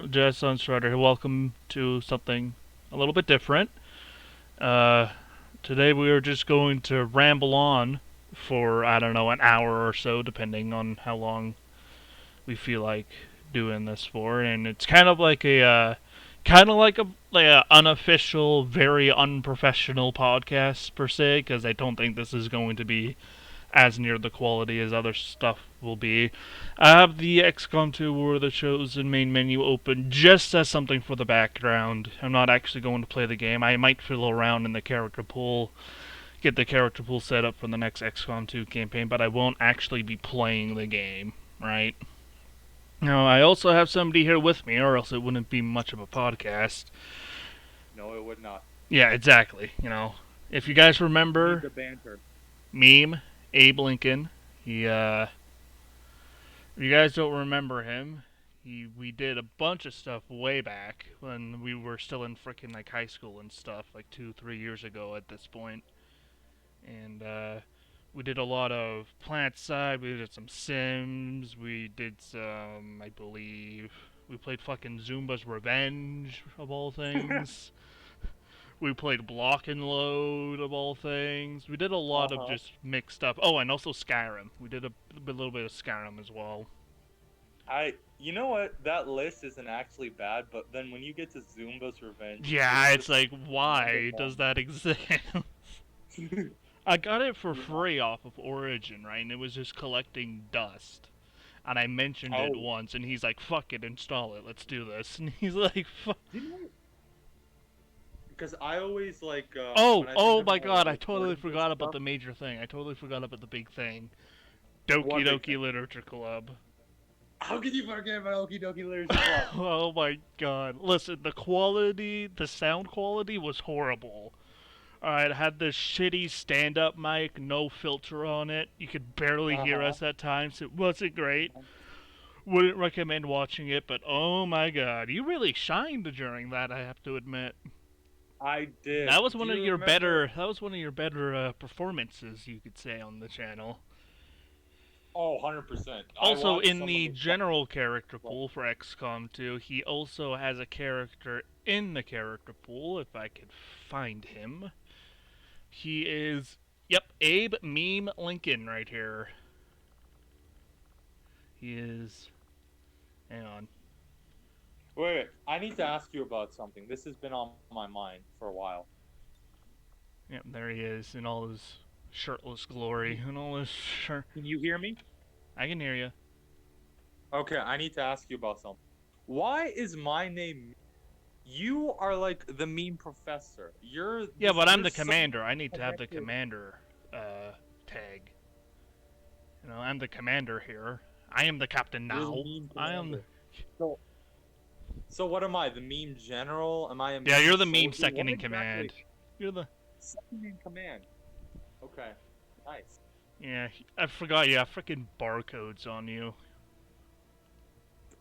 Jazz Sunstrider here. Welcome to something a little bit different. Uh, Today we are just going to ramble on for, I don't know, an hour or so, depending on how long we feel like doing this for. And it's kind of like a unofficial, very unprofessional podcast per se, because I don't think this is going to be as near the quality as other stuff will be. I have the XCOM 2 War of the Chosen main menu open just as something for the background. I'm not actually going to play the game. I might fiddle around in the character pool, get the character pool set up for the next XCOM 2 campaign, but I won't actually be playing the game, right? Now, I also have somebody here with me, or else it wouldn't be much of a podcast. No, it would not. Yeah, exactly. If you guys We need remember the banter. Meme, Abe Lincoln, if you guys don't remember him, we did a bunch of stuff way back when we were still in frickin' like high school and stuff, like 2, 3 years ago at this point. And we did a lot of Plant Side. We did some Sims. We did some, I believe, we played fucking Zumba's Revenge of all things. We played Block and Load of all things. We did a lot of Uh-huh. just mixed stuff. Oh, and also Skyrim. We did a little bit of Skyrim as well. You know what? That list isn't actually bad, but then when you get to Zumba's Revenge, Yeah, it's it's just like, mind why does that exist? you I got it for know? free off of Origin, right? And it was just collecting dust. And I mentioned it Oh, once, and he's like, fuck it, install it, let's do this. And he's like, fuck. you know, because I always like when I think Oh of my god, I totally recording this forgot about stuff. the major thing. I totally forgot about the big thing. Doki What big thing? Doki Literature Club. How could you forget about Okie Dokie Literature Club? Oh my god. Listen, the quality, the sound quality was horrible. Alright, it had this shitty stand up mic, no filter on it. You could barely hear Uh-huh. us at times. It wasn't great. Wouldn't recommend watching it, but oh my god. You really shined during that, I have to admit. I did. That was Do one of you your remember? better performances, you could say, on the channel. Oh, 100%. I Also, watched in some of the the stuff. general character pool for XCOM 2, he also has a character in the character pool, if I could find him. He is, yep, Abe Meme Lincoln right here. He is, hang on. Wait. I need to ask you about something. This has been on my mind for a while. Yep, there he is in all his shirtless glory and all his shirt. Can you hear me? I can hear you. Okay, I need to ask you about something. Why is my name? You are like the meme professor. You're Yeah, this. but I'm You're the so commander. I need to have the connected. commander tag. I'm the commander here. I am the captain You're the now. meme I am. commander. So, so what am I? The meme general? Am I a Yeah, meme you're the meme soldier? What second in exactly? command. You're the. Second in command. Okay, nice. Yeah, I forgot you have freaking barcodes on you.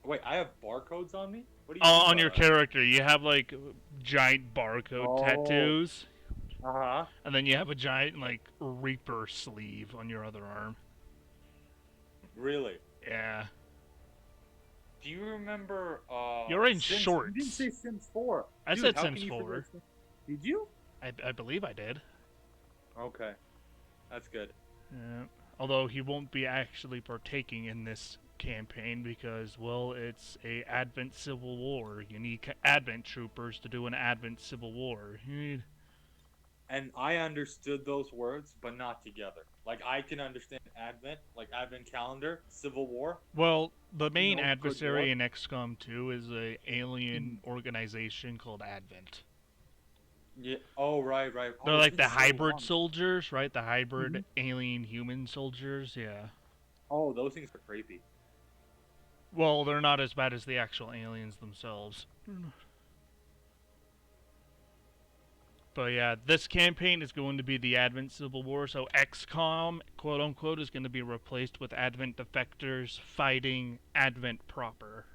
Wait, I have barcodes on me. What do you Oh, mean on by your that? character, you have like giant barcode Oh, tattoos, uh-huh. and then you have a giant like Reaper sleeve on your other arm. Really? Yeah, Do you remember you're in Sims? You didn't shorts. say Sims 4. I Dude, said how can Sims you forget 4. Sims? Did you? I believe I did. Okay, that's good. Yeah. Although he won't be actually partaking in this campaign because, well, it's a Advent Civil War. You need Advent troopers to do an Advent Civil War. You need. And I understood those words, but not together. Like I can understand Advent, like Advent calendar, Civil War, Well, the you main know, good war. adversary in XCOM 2 is a Mhm. alien organization called Advent. Yeah. Oh, right. They're Oh, it's like been the so hybrid long. soldiers, right? The hybrid Hmm. alien human soldiers, yeah. Oh, those things are creepy. Well, they're not as bad as the actual aliens themselves. But yeah, this campaign is going to be the Advent Civil War, so XCOM, quote unquote, is going to be replaced with Advent defectors fighting Advent proper.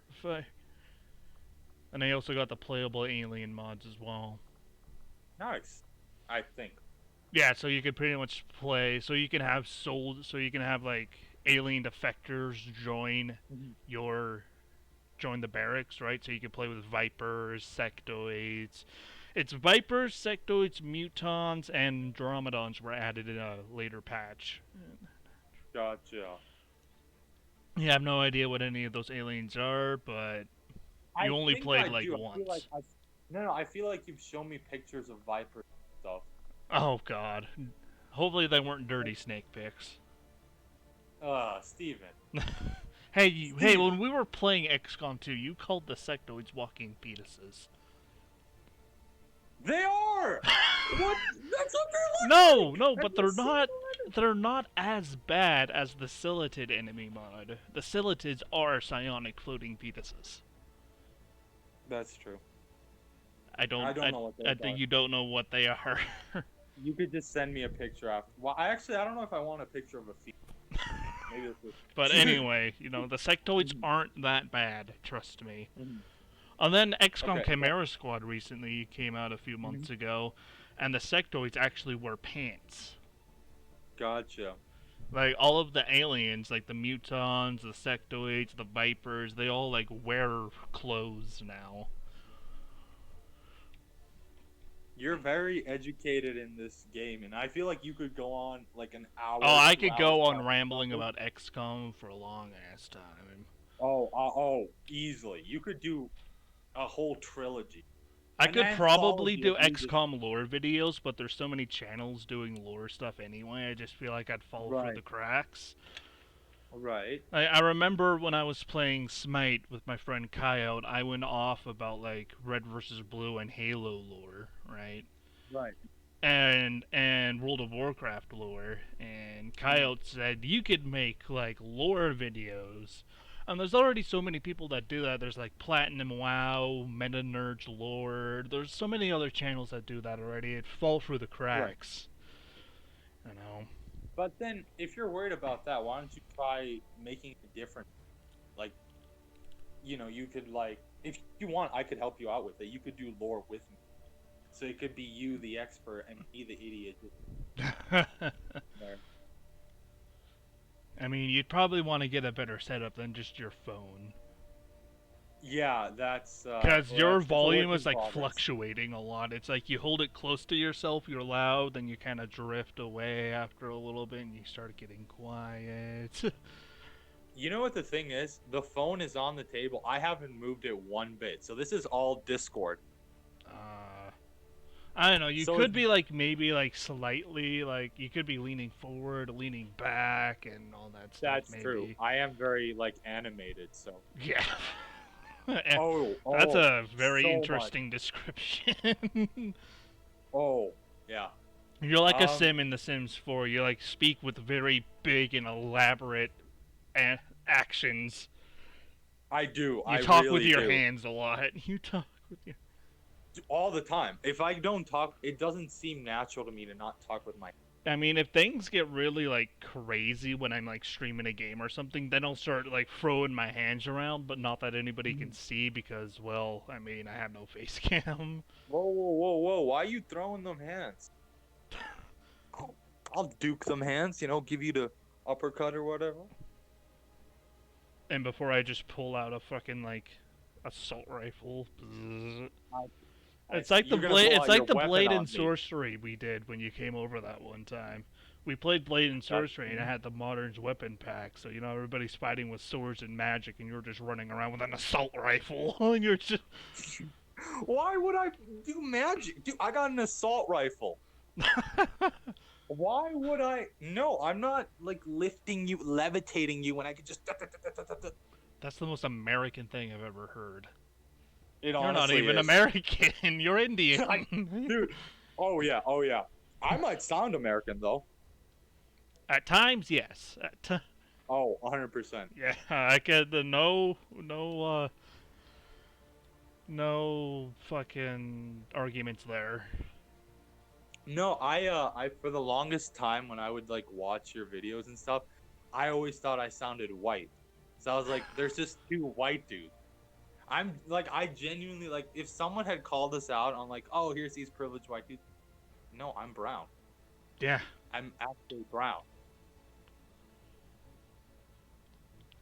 And they also got the playable alien mods as well. Nice. I think. Yeah, so you could pretty much play. So you can have like alien defectors join Mhm. your join the barracks, right? So you can play with vipers, sectoids. It's vipers, sectoids, mutons, and dromedons were added in a later patch. Gotcha. You have no idea what any of those aliens are, but you I only think played I like do. I feel like once. no, I feel like you've shown me pictures of Viper stuff. Oh god. Hopefully they weren't dirty snake pics. Steven. Hey, Steven. when we were playing XCOM 2, you called the sectoids walking fetuses. They are! What? That's what they look No, like! but Have you they're seen not. one? They're not as bad as the Silitid enemy mod. The Silitids are psionic floating fetuses. That's true. I don't. I don't know what those are. You don't know what they are. You could just send me a picture after. Well, I don't know if I want a picture of a feet. Maybe this is. But anyway, the sectoids aren't that bad. Trust me. Mhm. And then XCOM Okay, but Chimera Squad recently came out a few months ago, and the sectoids actually wear pants. gotcha. Like all of the aliens, like the mutons, the sectoids, the vipers, they all like wear clothes now. You're very educated in this game, and I feel like you could go on like an Oh, hour, I two could hours go on talking about rambling this. about XCOM for a long ass time. Easily. You could do a whole trilogy, I an could probably anthology do of you just XCOM lore videos, but there's so many channels doing lore stuff anyway. I just feel like I'd fall through the right, cracks. right, I remember when I was playing Smite with my friend Coyote, I went off about like Red versus Blue and Halo lore, right? right. And World of Warcraft lore, and Mhm. Coyote said you could make like lore videos. And there's already so many people that do that. There's like Platinum WoW, Meta Nerds Lore. There's so many other channels that do that already. It fall through the Right. cracks, you know. But then, if you're worried about that, why don't you try making it different? Like, you could like, if you want, I could help you out with it. You could do lore with me, so it could be you, the expert, and me, the idiot. Just there. I mean, you'd probably want to get a better setup than just your phone. Yeah, that's Because your it's a work volume is in like progress. fluctuating a lot. It's like you hold it close to yourself, you're loud, then you kind of drift away after a little bit and you start getting quiet. You know what the thing is? The phone is on the table. I haven't moved it one bit, so this is all Discord. uh, I don't know. You So could it's be like maybe like slightly like you could be leaning forward, leaning back, and all that stuff. that's true. Maybe. I am very like animated, so Yeah. That's oh, a very so much. interesting description. Oh, yeah. You're like a Um, sim in The Sims 4. You like speak with very big and elaborate actions. I do. You I talk with really your do. hands a lot. You talk with your. All the time. If I don't talk, it doesn't seem natural to me to not talk with my. I mean, if things get really like crazy when I'm like streaming a game or something, then I'll start like throwing my hands around, but not that anybody can Mhm. see because, well, I mean, I have no face cam. Whoa, whoa, whoa, whoa! Why are you throwing them hands? I'll duke them hands. Give you the uppercut or whatever. And before I just pull out a fucking like assault rifle. Bzzz. I, I It's see. like the You're gonna blade. pull It's out your like the weapon blade on and me. sorcery we did when you came over that one time. We played blade and That's sorcery, and I had the modern's weapon pack. So everybody's fighting with swords and magic, and you're just running around with an assault rifle, and you're just. Why would I do magic? Dude, I got an assault rifle. Why would I? No, I'm not like lifting you, levitating you when I could just. That's the most American thing I've ever heard. It You're not honestly even is. American. You're I, Indian. dude. Oh yeah, oh yeah. I might sound American though. At times, yes. Oh, 100%. Yeah, I could. No fucking arguments there. No, I for the longest time when I would like watch your videos and stuff, I always thought I sounded white. So I was like, there's just two white dudes. I'm like, I genuinely like, if someone had called us out on like, oh, here's these privileged white dudes. No, I'm brown. Yeah. I'm actually brown.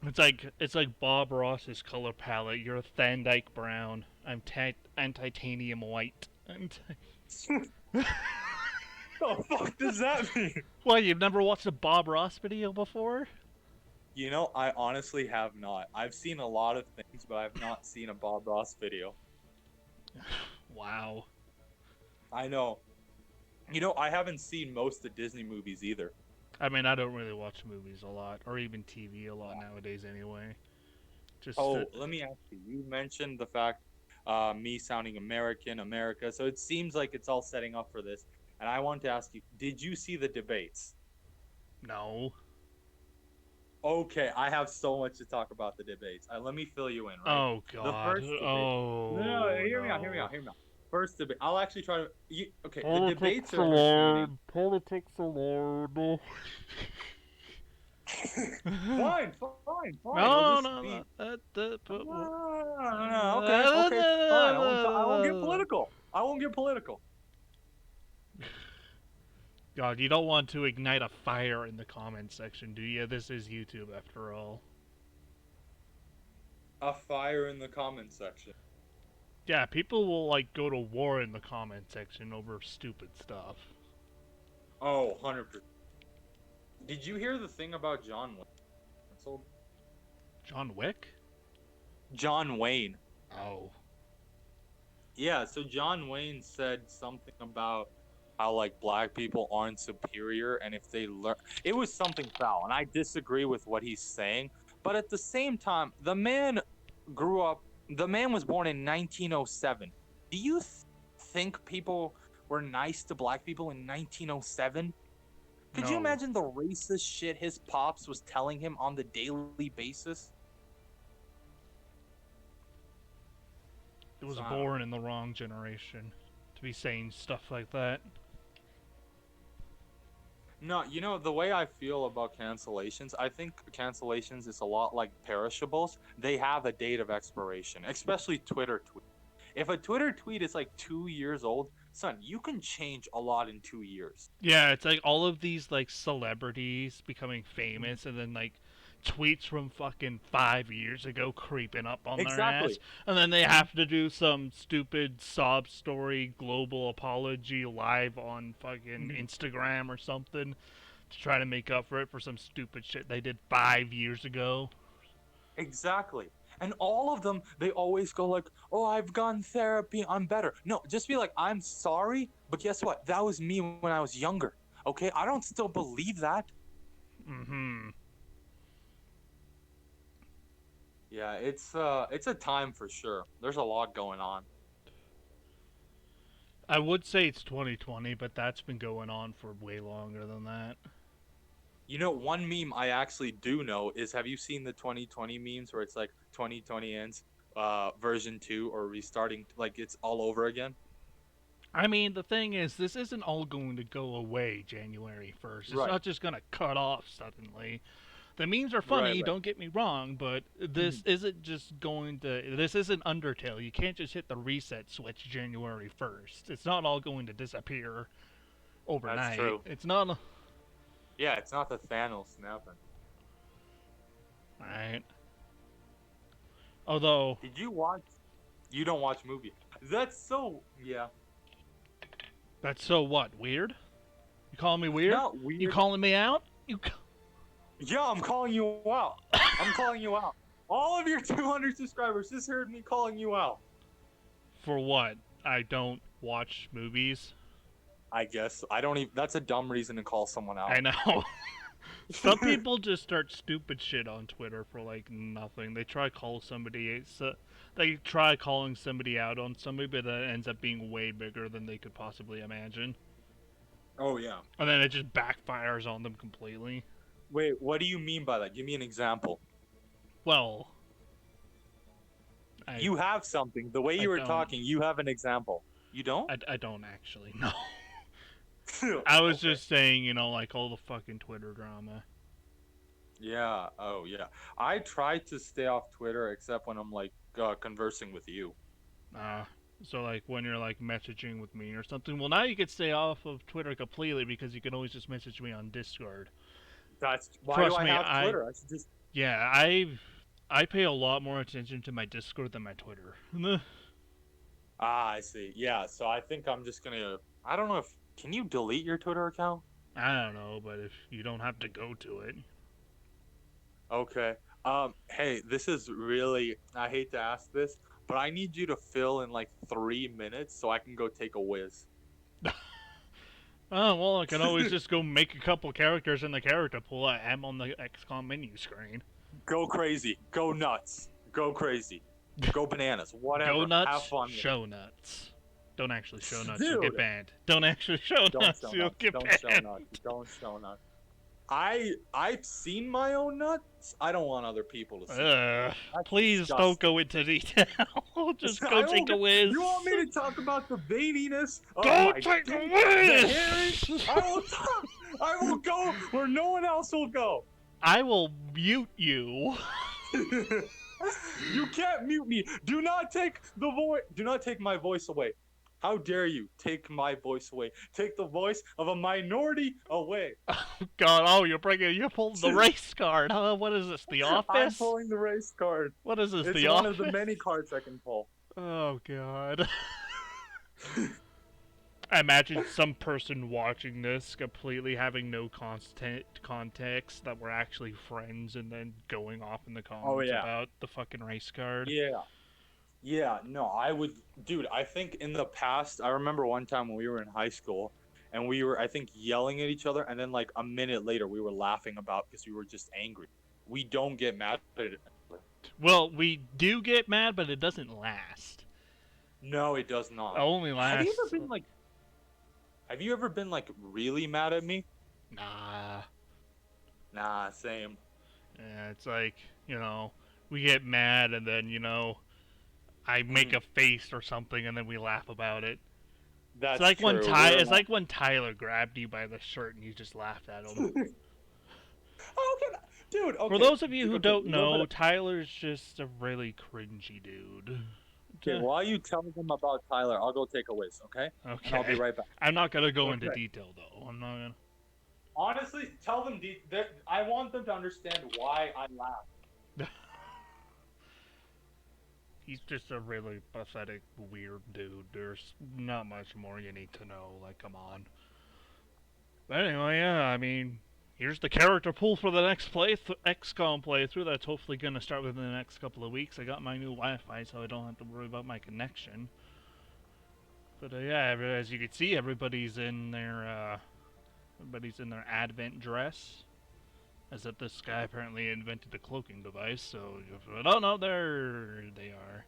It's like Bob Ross's color palette. You're a Van Dyke brown. I'm titanium white. The fuck does that mean? What? You've never watched a Bob Ross video before? You know, I honestly have not. I've seen a lot of things, but I've not seen a Bob Ross video. Wow. I know. You know, I haven't seen most of Disney movies either. I mean, I don't really watch movies a lot, or even TV a lot nowadays anyway. Just Oh, let me ask you. You mentioned the fact me sounding American, America. So it seems like it's all setting up for this. And I want to ask you, did you see the debates? no. Okay, I have so much to talk about the debates. Let me fill you in, right? Oh The God. first debate. No, no, Oh hear me out, hear me out, no. hear me out. First debate. I'll actually try to. Okay, the debates Politics are entertaining. alone. Politics alone. Fine, fine, fine. We'll No, just no, no. be. No, okay, okay, fine. I won't get Uh, political. I won't get political. God, you don't want to ignite a fire in the comment section, do you? This is YouTube after all. A fire in the comment section. Yeah, people will like go to war in the comment section over stupid stuff. Oh, 100%. Did you hear the thing about John Wayne? Canceled? John Wick? John Wayne. Oh. Yeah, so John Wayne said something about how like black people aren't superior and if they learn it was something foul and I disagree with what he's saying, but at the same time, the man was born in 1907. Do you think people were nice to black people in 1907? Could you No. imagine the racist shit his pops was telling him on the daily basis? It was So, I don't know. born in the wrong generation to be saying stuff like that. No, you know, the way I feel about cancellations, I think cancellations is a lot like perishables. They have a date of expiration, especially Twitter tweet. If a Twitter tweet is like 2 years old, son, you can change a lot in 2 years. Yeah, it's like all of these like celebrities becoming Mhm. famous and then like tweets from fucking 5 years ago creeping up on their ass, Exactly. and then they Mhm. have to do some stupid sob story global apology live on fucking Mhm. Instagram or something to try to make up for it for some stupid shit they did 5 years ago. Exactly. And all of them, they always go like, "Oh, I've gone therapy, I'm better." No, just be like, "I'm sorry, but guess what? That was me when I was younger." Okay? I don't still believe that. Mm-hmm. Yeah, it's a time for sure. There's a lot going on. I would say it's 2020, but that's been going on for way longer than that. You know, one meme I actually do know is have you seen the 2020 memes where it's like 2020 ends version 2 or restarting like it's all over again? I mean, the thing is, this isn't all going to go away January 1st. It's Right. not just going to cut off suddenly. The memes are Right, funny, right. don't get me wrong, but this Mhm. isn't just going to. This isn't Undertale. You can't just hit the reset switch January 1st. It's not all going to disappear That's overnight. true. It's not. Yeah, it's not the Thanos snapping. Right. Although, Did you watch You don't watch movie. That's so yeah. that's so what? Weird? You calling me weird? Not You weird. calling me out? Yeah, I'm calling you out. I'm calling you out. All of your 200 subscribers just heard me calling you out. For what? I don't watch movies. I guess I don't even. That's a dumb reason to call someone I out. know. Some people just start stupid shit on Twitter for like nothing. They try calling somebody out on somebody, but that ends up being way bigger than they could possibly imagine, Oh yeah. and then it just backfires on them completely. Wait, what do you mean by that? Give me an example. Well, I You have something. The way I you were don't talking, you have an example. You don't? I don't actually know. I was Okay. just saying, like all the fucking Twitter drama. Yeah. Oh yeah. I try to stay off Twitter except when I'm like conversing with you. Uh, so like when you're like messaging with me or something. Well, now you could stay off of Twitter completely because you can always just message me on Discord. That's why do Trust I me, have I Twitter? I should just Yeah, I pay a lot more attention to my Discord than my Twitter. Ah, I see. Yeah, so I think I'm just gonna. I don't know if can you delete your Twitter account? I don't know, but if you don't have to go to it. Okay. Hey, this is really. I hate to ask this, but I need you to fill in like 3 minutes so I can go take a whiz. Oh, well, I can always just go make a couple characters in the character pool I am on the XCOM menu screen. Go crazy. Go nuts. Go crazy. Go bananas. Go Whatever. Have nuts, fun with show nuts. Don't actually show it. nuts, you'll get Dude, banned. Don't actually show don't nuts, show you'll nuts. get Don't show banned. nuts. Don't show nuts. I've seen my own nuts. I don't want other people to see them. That's Please don't disgusting. go into detail. Just go I take won't, a whiz. you want me to talk about the veininess of Go my take dick, a the hairy? whiz! I will talk. I will go where no one else will go. I will mute you. You can't mute me. Do not take the voice. Do not take my voice away. How dare you take my voice away? Take the voice of a minority away. God, oh, you're pulling the race card. Huh? What is this, The I'm Office? pulling the race card. What is this, It's The one of the Office? many cards I can pull. Oh, God. I imagine some person watching this completely having no context that we're actually friends and then going off in the Oh comments yeah. about the fucking race card. Yeah. Yeah, no, I would, dude. I think in the past, I remember one time when we were in high school and we were, I think, yelling at each other. And then, like, a minute later, we were laughing about because we were just angry. We don't get mad at it. Well, we do get mad, but it doesn't last. No, it does It not. only Have you ever lasts. been like, have you ever been like really mad at me? Nah. Nah, same. Yeah, it's like, we get mad and then, I make Mm, a face or something and then we laugh about it. It's that's like when true. We're It's not. like when Tyler grabbed you by the shirt and you just laughed at him. Oh, okay, dude. For Okay, those of you who okay. A don't little bit. know, Tyler's just a really cringy dude. Okay, while you tell them about Tyler, I'll go take a whiz, okay? And I'll be Okay. right back. I'm not gonna go into Okay. detail though. I'm not gonna. Honestly, tell them. I want them to understand why I laugh. He's just a really pathetic, weird dude. There's not much more you need to know. Like, come on. But anyway, yeah, I mean, here's the character pool for the next XCOM playthrough. That's hopefully going to start within the next couple of weeks. I got my new Wi-Fi, so I don't have to worry about my connection. But yeah, as you can see, everybody's in their Advent dress. As if this guy apparently invented a cloaking device. So, oh no, there they are.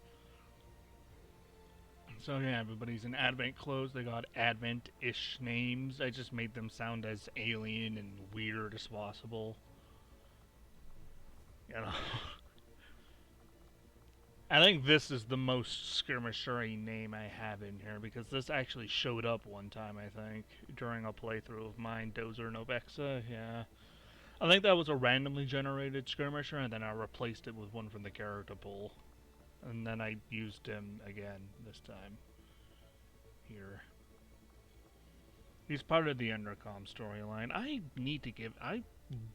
So yeah, everybody's in Advent clothes. They got Advent-ish names. I just made them sound as alien and weird as possible. You know. I think this is the most skirmishery name I have in here because this actually showed up one time, I think, during a playthrough of mine, Dozer Novexa, yeah. I think that was a randomly generated skirmisher, and then I replaced it with one from the character pool. And then I used him again this time. Here. He's part of the Undercom storyline. I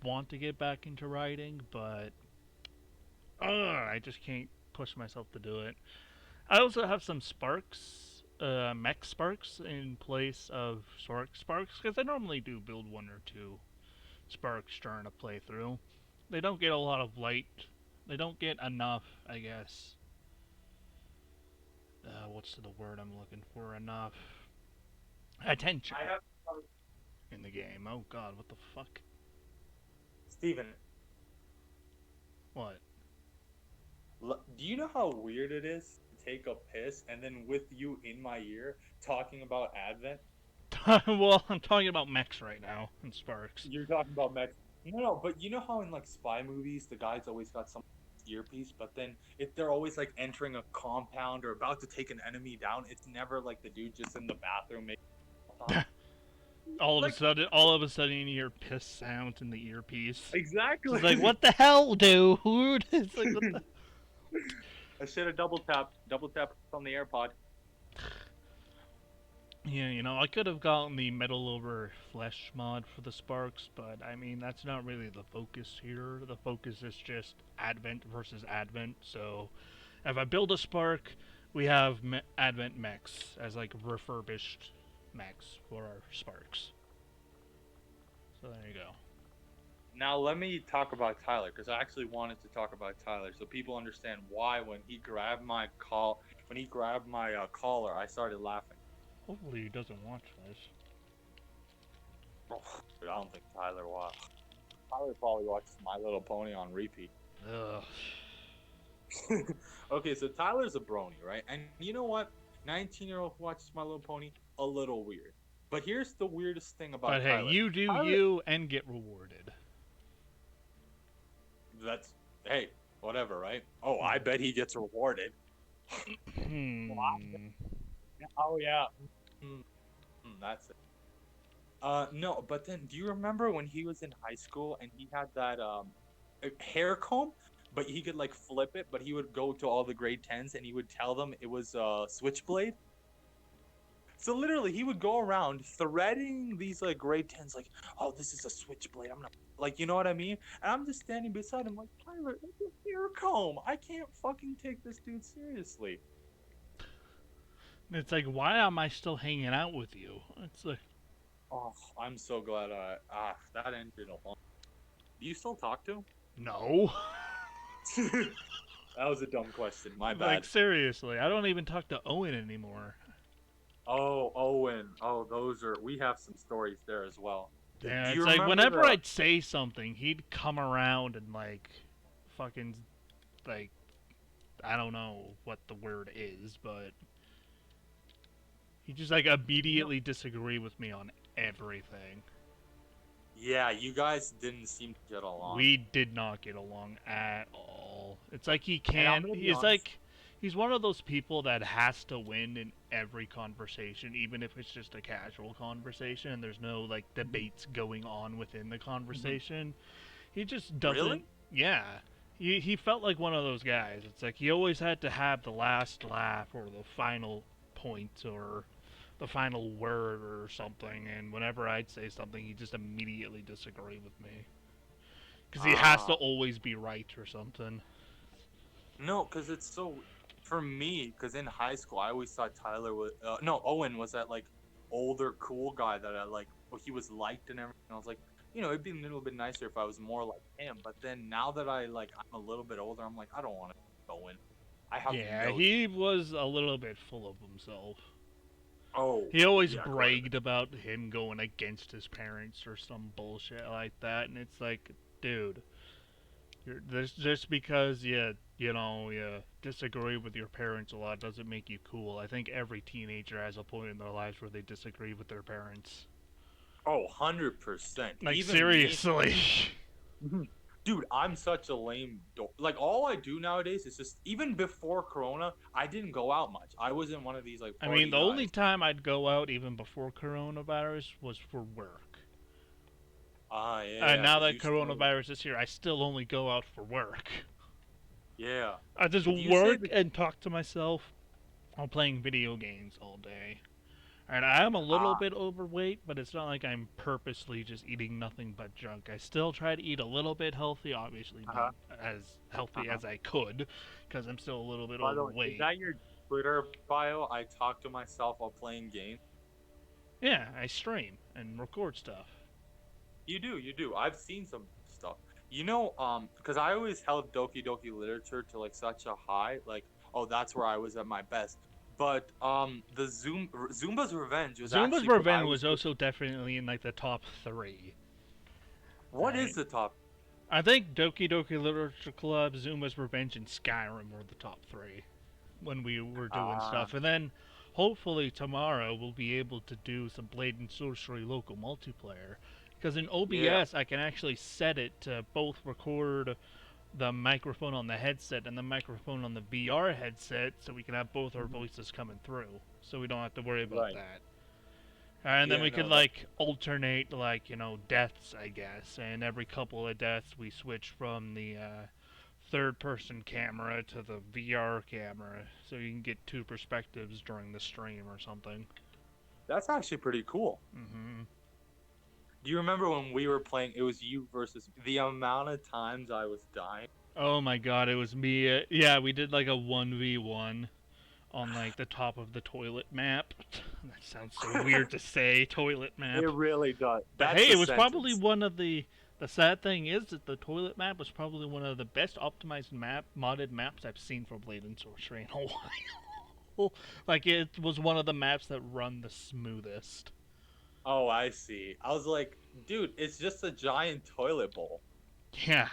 want to get back into writing, but I just can't push myself to do it. I also have some sparks, mech sparks in place of Sork sparks, because I normally do build one or two sparks during a playthrough. They don't get a lot of light. They don't get enough, I guess. What's the word I'm looking for? Enough attention I have in the game. Oh god, what the fuck? Steven. What? Do you know how weird it is to take a piss and then with you in my ear talking about Advent? Well, I'm talking about mechs right now and sparks. You're talking about mech. No, but you know how in like spy movies the guy's always got some earpiece, but then if they're always like entering a compound or about to take an enemy down, it's never like the dude just in the bathroom making all like, of a sudden, you hear piss sounds in the earpiece. exactly. It's like, what the hell, dude? It's like, what the... I should have double tap on the AirPod. Yeah, I could have gotten the metal over flesh mod for the sparks, but I mean, that's not really the focus here. The focus is just Advent versus Advent. So, if I build a spark, we have Advent mechs as like refurbished mechs for our sparks. So, there you go. Now let me talk about Tyler because I actually wanted to talk about Tyler so people understand why when he grabbed my collar, I started laughing. Hopefully, he doesn't watch this. Oh, dude, I don't think Tyler probably watches My Little Pony on repeat. Ugh. Okay, so Tyler's a brony, right? And you know what? 19-year-old who watches My Little Pony, a little weird. But here's the weirdest thing But about hey, Tyler. you do Tyler, you and get rewarded. that's hey, whatever, right? Oh, I bet he gets rewarded. Hmm. Oh yeah. Mm, that's it. No, but then do you remember when he was in high school and he had that hair comb, but he could like flip it, but he would go to all the grade 10s and he would tell them it was a switchblade? So literally, he would go around threading these like grade 10s, like, "Oh, this is a switchblade. I'm not like, you know what I mean?" And I'm just standing beside him, like, "Tyler, that's a hair comb. I can't fucking take this dude seriously." It's like, why am I still hanging out with you? It's like, Oh, I'm so glad that ended a long. Do you still talk to no. him? That was a dumb question. My Like, bad. seriously, I don't even talk to Owen anymore. Oh, Owen. Oh, we have some stories there as well. Yeah, Do it's you like remember whenever the? I'd say something, he'd come around and, like, fucking, like, I don't know what the word is, but he just, like, No. immediately disagree with me on everything. Yeah, you guys didn't seem to get along. We did not get along at all. It's like he And I'm can't. gonna be He's honest. like. He's one of those people that has to win in every conversation, even if it's just a casual conversation and there's no, like, Mhm, debates going on within the mhm. conversation. He just Really? doesn't. Yeah. He felt like one of those guys. It's like he always had to have the last laugh or the final point or the final word or something, and whenever I'd say something, he'd just immediately disagree with me. Because he has to Ah, always be right or something. no, because it's so for me. Because in high school, I always thought Tyler was no Owen was that like older cool guy that I like. Well, he was liked and everything. I was like, it'd be a little bit nicer if I was more like him. But then now that I'm a little bit older, I'm like, I don't want to Owen. I have Yeah, no. he was a little bit full of himself. Oh, He always yeah, quite a bit. bragged about him going against his parents or some bullshit like that, and it's like, dude, just because you disagree with your parents a lot doesn't make you cool. I think every teenager has a point in their lives where they disagree with their parents. Oh, 100%. Like, Even me. seriously. Mhm. Dude, I'm such a lame like all I do nowadays is just even before Corona, I didn't go out much. I wasn't one of these like I mean, party the only guys. time I'd go out even before coronavirus was for work. Ah, yeah, And yeah, now because that you still, coronavirus is here, I still only go out for work. yeah. I just Would you say work that? and talk to myself while playing video games all day. And I am a little Ah, bit overweight, but it's not like I'm purposely just eating nothing but junk. I still try to eat a little bit healthy, obviously uh-huh, not as healthy uh-huh. as I could, because I'm still a little bit By the way, is overweight. that your Twitter bio? I talk to myself while playing games. Yeah, I stream and record stuff. You do. I've seen some stuff. Because I always held Doki Doki Literature to like such a high, like, oh, that's where I was at my best. But the Zumba's Revenge was Zumba's actually put. I Revenge was was also definitely in like the top three. What is Right. the top? I think Doki Doki Literature Club, Zuma's Revenge, and Skyrim were the top three when we were doing Ah, stuff. And then hopefully tomorrow we'll be able to do some Blade and Sorcery local multiplayer. Because in yeah. OBS I can actually set it to both record the microphone on the headset and the microphone on the VR headset so we can have both our Mhm. voices coming through. So we don't have to worry about Right. that. And then Yeah. we could No. That. like alternate like, deaths, I guess. And every couple of deaths we switch from the third person camera to the VR camera so you can get two perspectives during the stream or something. That's actually pretty cool. Hmm. Do you remember when we were playing? It was you versus the amount of times I was dying. Oh my god, it was me. Yeah, we did like a 1v1 on like the top of the toilet map. That sounds so weird to say, toilet It map. really does. But That's hey, the it was probably sentence. one of the sad thing is that the toilet map was probably one of the best optimized modded maps I've seen for Blade and Sorcery in a while. Like it was one of the maps that run the smoothest. Oh, I see. I was like, dude, it's just a giant toilet bowl. Yeah,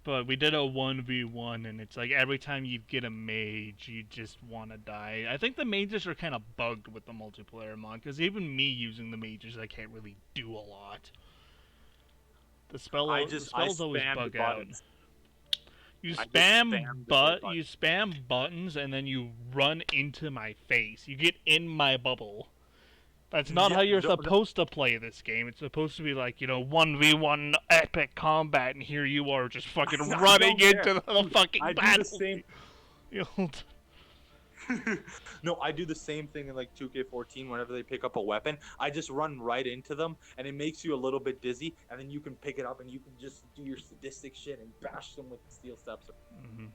but we did a 1v1, and it's like every time you get a mage, you just want to die. I think the mages are kind of bugged with the multiplayer mod, because even me using the mages, I can't really do a lot. The I spells always spammed bug out. buttons. You I just spam spammed the red you button. spam buttons, and then you run into my face. You get in my bubble. That's not how Yeah, you're no, supposed to play this game. It's supposed to be like, 1v1 epic combat, and here you are just fucking I running don't care. into the Dude, fucking I do the battle. same. No, I do the same thing in like 2K14 whenever they pick up a weapon. I just run right into them and it makes you a little bit dizzy and then you can pick it up and you can just do your sadistic shit and bash them with the steel steps. Hmm.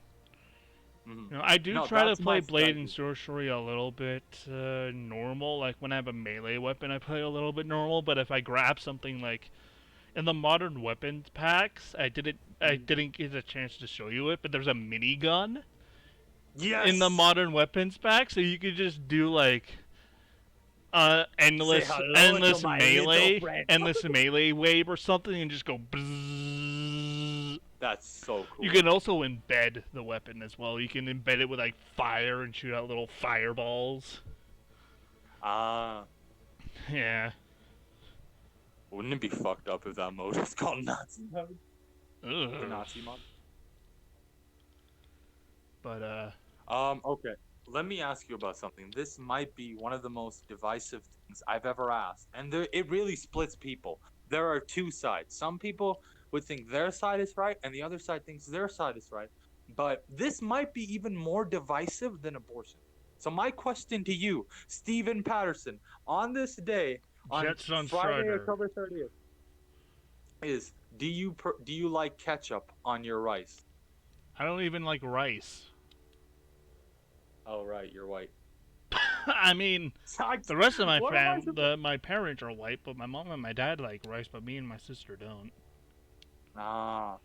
Hmm. I do No, try to that's play my Blade and strategy. Sorcery a little bit normal. Like when I have a melee weapon, I play a little bit normal. But if I grab something like in the modern weapons packs, I Mhm. didn't get a chance to show you it, but there's a minigun in the Yes! modern weapons pack, so you could just do like Say hello to my little friend. endless melee wave or something, and just go. Bzzz. That's so You cool. can also embed the weapon as well. You can embed it with like fire and shoot out little fireballs. Ah, Yeah. wouldn't it be fucked up if that mode was called Nazi mode? The Ugh. Nazi mode? But Okay. Let me ask you about something. This might be one of the most divisive things I've ever asked, and it really splits people. There are two sides. Some people would think their side is right, and the other side thinks their side is right. But this might be even more divisive than abortion. So my question to you, Stephen Patterson, on this day, on Jets on Friday, Strider. October 30th, is do you like ketchup on your rice? I don't even like rice. Oh right, you're white. I mean, the rest of What am I supposed? my parents are white, but my mom and my dad like rice, but me and my sister don't. Ah,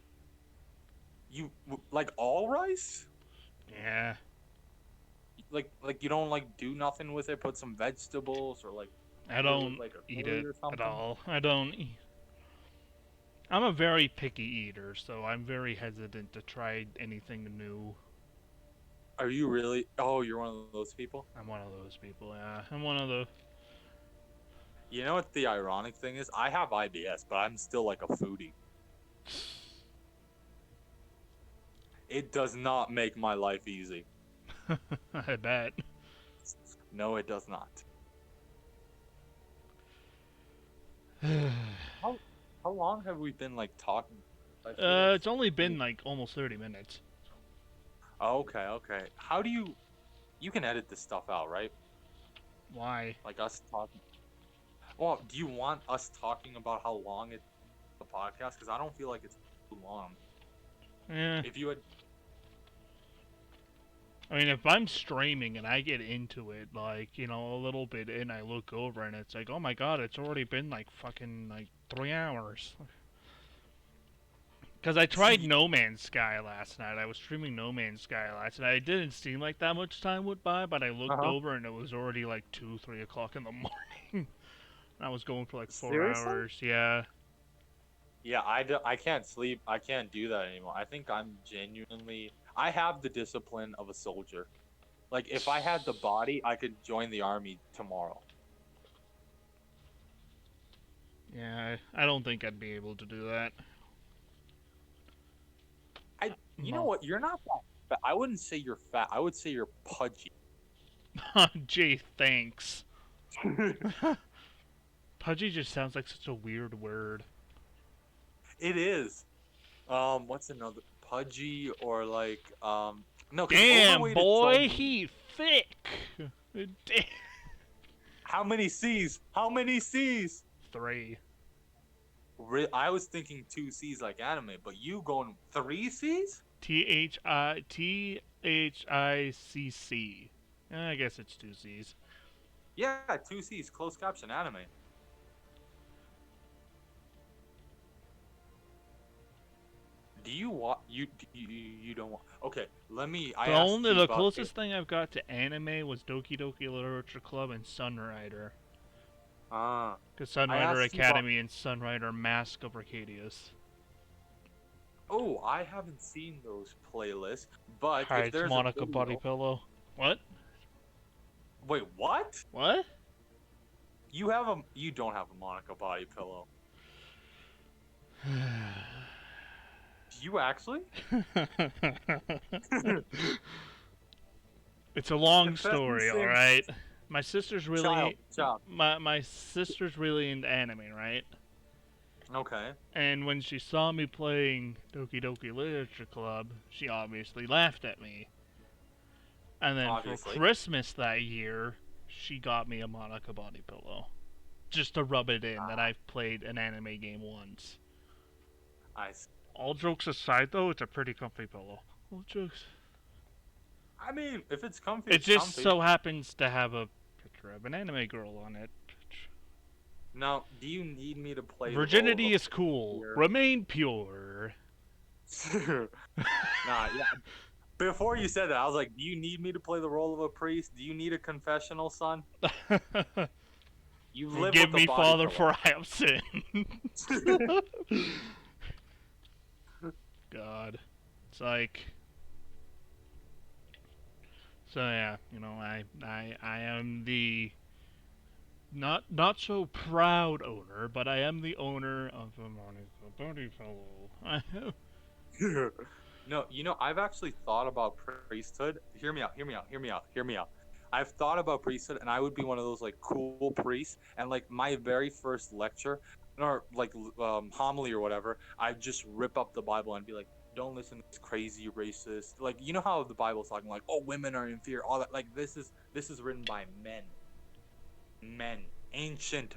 like all rice? Yeah, Like you don't like do nothing with it? Put some vegetables or like I eat it with don't like a eat curry it or at something? all. I don't. I'm a very picky eater, so I'm very hesitant to try anything new. Are you really? Oh, you're one of those people. I'm one of those people. Yeah, I'm one of the. You know what the ironic thing is? I have IBS, but I'm still like a foodie. It does not make my life easy. I bet. No, it does not. How how long have we been like talking? I feel like It's only been 20. like almost 30 minutes. Okay, okay. How do you can edit this stuff out, right? Why? Like us talking. Well, do you want us talking about how long it's the podcast? Because I don't feel like it's too long. Eh. If you had, I mean, if I'm streaming and I get into it, like, a little bit in, I look over and it's like, oh my god, it's already been like fucking like 3 hours. Because I tried see, No Man's Sky last night. I was streaming No Man's Sky last night. It didn't seem like that much time went by, but I looked uh-huh. over and it was already like 2, 3 o'clock in the morning. I was going for like four Seriously? hours. Yeah. Yeah, I can't sleep. I can't do that anymore. I think I'm genuinely. I have the discipline of a soldier. Like if I had the body, I could join the army tomorrow. Yeah, I don't think I'd be able to do that. You know Well, what? You're not that fat. I wouldn't say you're fat. I would say you're pudgy. gee, thanks. Pudgy just sounds like such a weird word. It is. What's another pudgy or like no, because Damn, overweight is so boy, mean. he thick. Damn. How many C's? How many C's? 3. I was thinking 2 C's like anime, but you going 3 C's? Thicc. I guess it's 2 C's. Yeah, 2 C's, closed caption anime. Do you want you don't want? Okay, let me. I asked you The about closest thing I've got to anime was Doki Doki Literature Club and Sunrider. Ah, Because I Sunrider asked you about. Academy and Sunrider Mask of Arcadius. Oh, I haven't seen those playlists, but if Hides there's a Monica Body video, Pillow. What? wait, what? What? You don't have a Monica body pillow. Do you actually? It's a long Confess these story, sins, alright? My sister's child. really Child. my sister's really into anime, right? Okay. And when she saw me playing Doki Doki Literature Club, she obviously laughed at me. And then for Obviously. Christmas that year, she got me a Monica body pillow. Just to rub it in that I've played an anime game once. I. All jokes aside, though, it's a pretty comfy pillow. All jokes. I mean, if it's comfy, It it's just comfy. so happens to have a picture of an anime girl on it. Now, do you need me to play the role Virginity of is cool. here? Remain pure. Nah, yeah. Before you said that, I was like, do you need me to play the role of a priest? Do you need a confessional, son? You live Forgive with a me, body Father, pillow. for I have sinned. God. It's like... So yeah, I am the not so proud owner, but I am the owner of a Monica body pillow. No, I've actually thought about priesthood. Hear me out, hear me out, hear me out, hear me out. I've thought about priesthood, and I would be one of those like cool priests. And like my very first lecture, or like homily or whatever, I'd just rip up the Bible and be like, "Don't listen to this crazy racist." Like you know how the Bible's talking like, "Oh, women are inferior," all that. Like this is written by men, ancient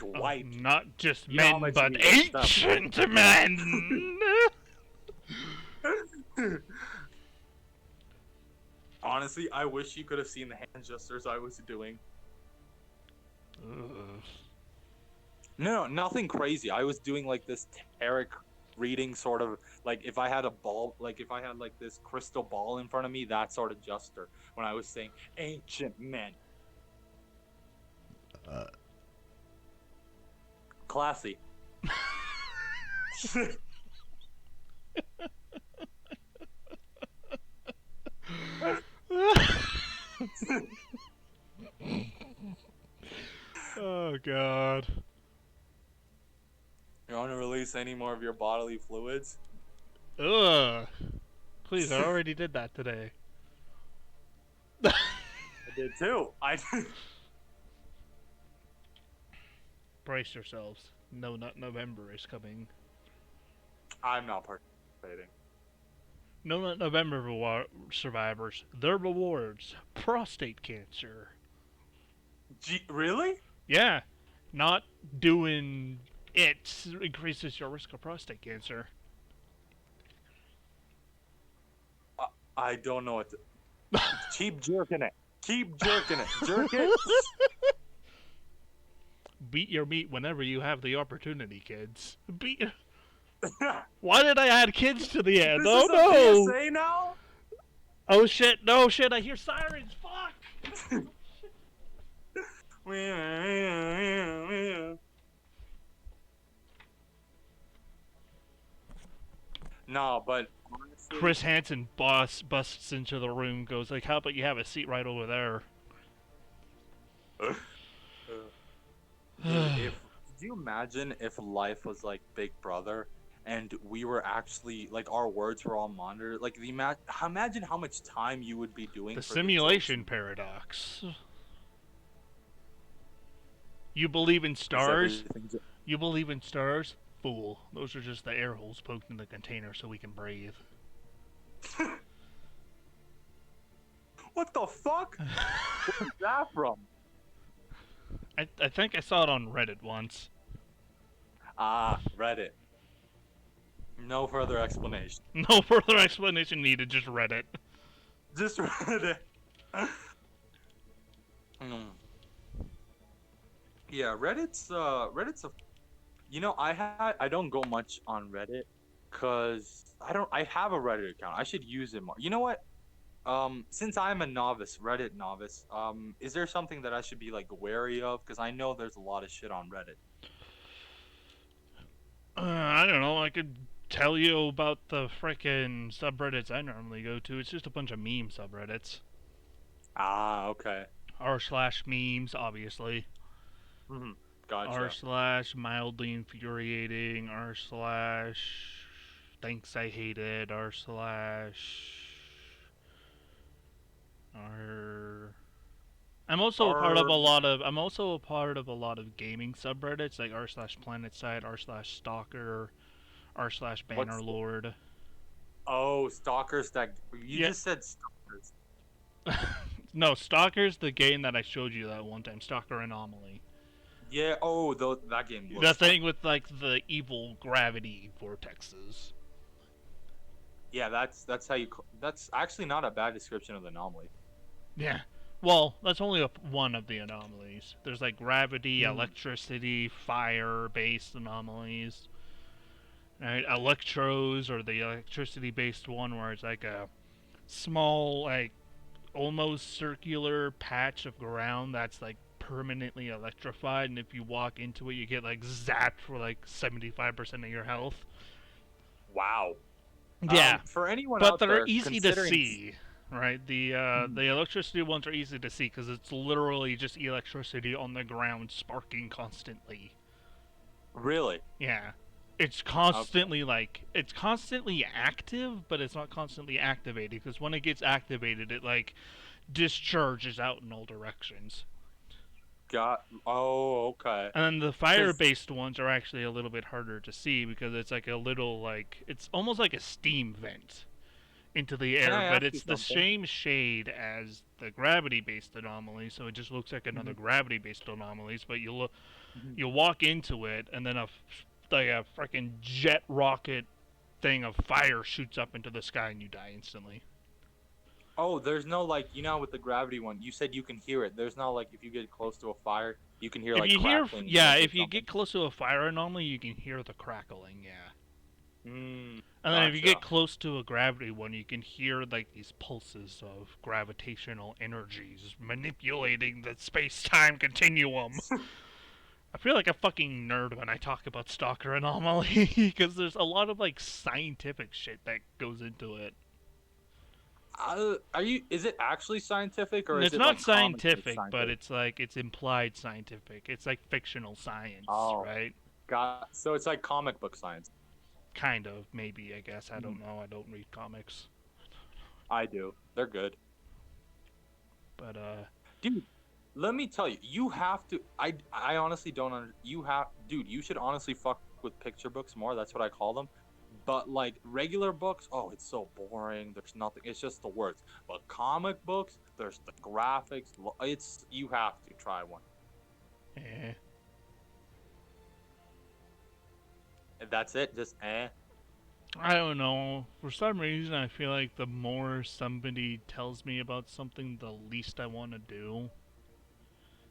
white. Not just You know how men, much but we rate them. ancient men. Honestly, I wish you could have seen the hand gestures I was doing. Ugh. No, nothing crazy. I was doing like this tarot reading sort of like if I had a ball, like if I had like this crystal ball in front of me, that sort of gesture when I was saying ancient men. Classy. Oh God. You want to release any more of your bodily fluids? Ugh. Please, I already did that today. I did too. Brace yourselves. No Nut November is coming. I'm not participating. No Nut November survivors. Their rewards: prostate cancer. Really? Yeah, not doing it increases your risk of prostate cancer. I don't know what to... Keep jerking it. Keep jerking it. Jerk it. Beat your meat whenever you have the opportunity, kids. Why did I add kids to the end? This Oh is a no! PSA now? Oh shit! No shit! I hear sirens. Fuck! No, but honestly, Chris Hansen busts into the room. Goes like, "How about you have a seat right over there?" dude, could you imagine if life was like Big Brother and we were actually like our words were all monitored? Like imagine how much time you would be doing The for simulation the jokes. paradox. You believe in Is stars? everything You believe in stars? Fool. Those are just the air holes poked in the container so we can breathe. What the fuck? Where's that from? I think I saw it on Reddit once. Ah, Reddit. No further explanation. No further explanation needed. Just Reddit. Just Reddit. Mm. Yeah, Reddit's a I don't go much on Reddit cuz I have a Reddit account. I should use it more. You know what? Since I'm a novice, Reddit novice, is there something that I should be like wary of? Because I know there's a lot of shit on Reddit. I don't know. I could tell you about the frickin' subreddits I normally go to. It's just a bunch of meme subreddits. Ah, okay. R slash memes, obviously. Hmm. R Gotcha. slash mildly infuriating. R slash thanks I hate it. R slash R. Or I'm also a part of a lot of gaming subreddits like r slash planetside, r slash stalker, r slash what's bannerlord. oh, stalkers that you Yeah, just said stalkers. no, Stalker's the game that I showed you that one time, Stalker Anomaly. Yeah, that game The looks fun. thing with like the evil gravity vortexes. Yeah, that's how that's actually not a bad description of the anomaly. Yeah. Well, that's only one of the anomalies. There's like gravity, Hmm. electricity, fire based anomalies. Right? Electros or the electricity based one where it's like a small, like almost circular patch of ground that's like permanently electrified, and if you walk into it, you get like zapped for like 75% of your health. Wow. Yeah, For anyone but out they're there easy to considering, see, right? Mhm. The electricity ones are easy to see because it's literally just electricity on the ground sparking constantly. Really? Yeah, it's Okay. constantly it's constantly active, but it's not constantly activated because when it gets activated, it like discharges out in all directions. Okay. And then the fire Because based ones are actually a little bit harder to see because it's like a little like it's almost like a steam vent into the can air, I but ask you it's the something? same shade as the gravity based anomaly, so it just looks like another Hmm. gravity based anomalies, but Hmm. you walk into it and then like a freaking jet rocket thing of fire shoots up into the sky and you die instantly. Oh, there's no like with the gravity one, you said you can hear it. There's no like if you get close to a fire, you can hear If like you hear, crackling yeah, wood or if you something. get close to a fire anomaly, you can hear the crackling, yeah. And then if you get Gotcha. close to a gravity one, you can hear like these pulses of gravitational energies manipulating the space-time continuum. I feel like a fucking nerd when I talk about Stalker Anomaly because there's a lot of like scientific shit that goes into it. Is it actually scientific or is It's it not like comic book scientific, but scientific? it's like it's implied scientific. It's like fictional science, Oh, right? so it's like comic book science. Kind of, maybe, I guess. I Mhm. don't know. I don't read comics. I do. They're good. But Dude, let me tell you, you have to. I honestly don't you have, dude. You should honestly fuck with picture books more. That's what I call them. But like regular books, oh, it's so boring. There's nothing. It's just the words. But comic books, there's the graphics. It's you have to try one. eh. And that's it. Just eh. I don't know. For some reason, I feel like the more somebody tells me about something, the least I want to do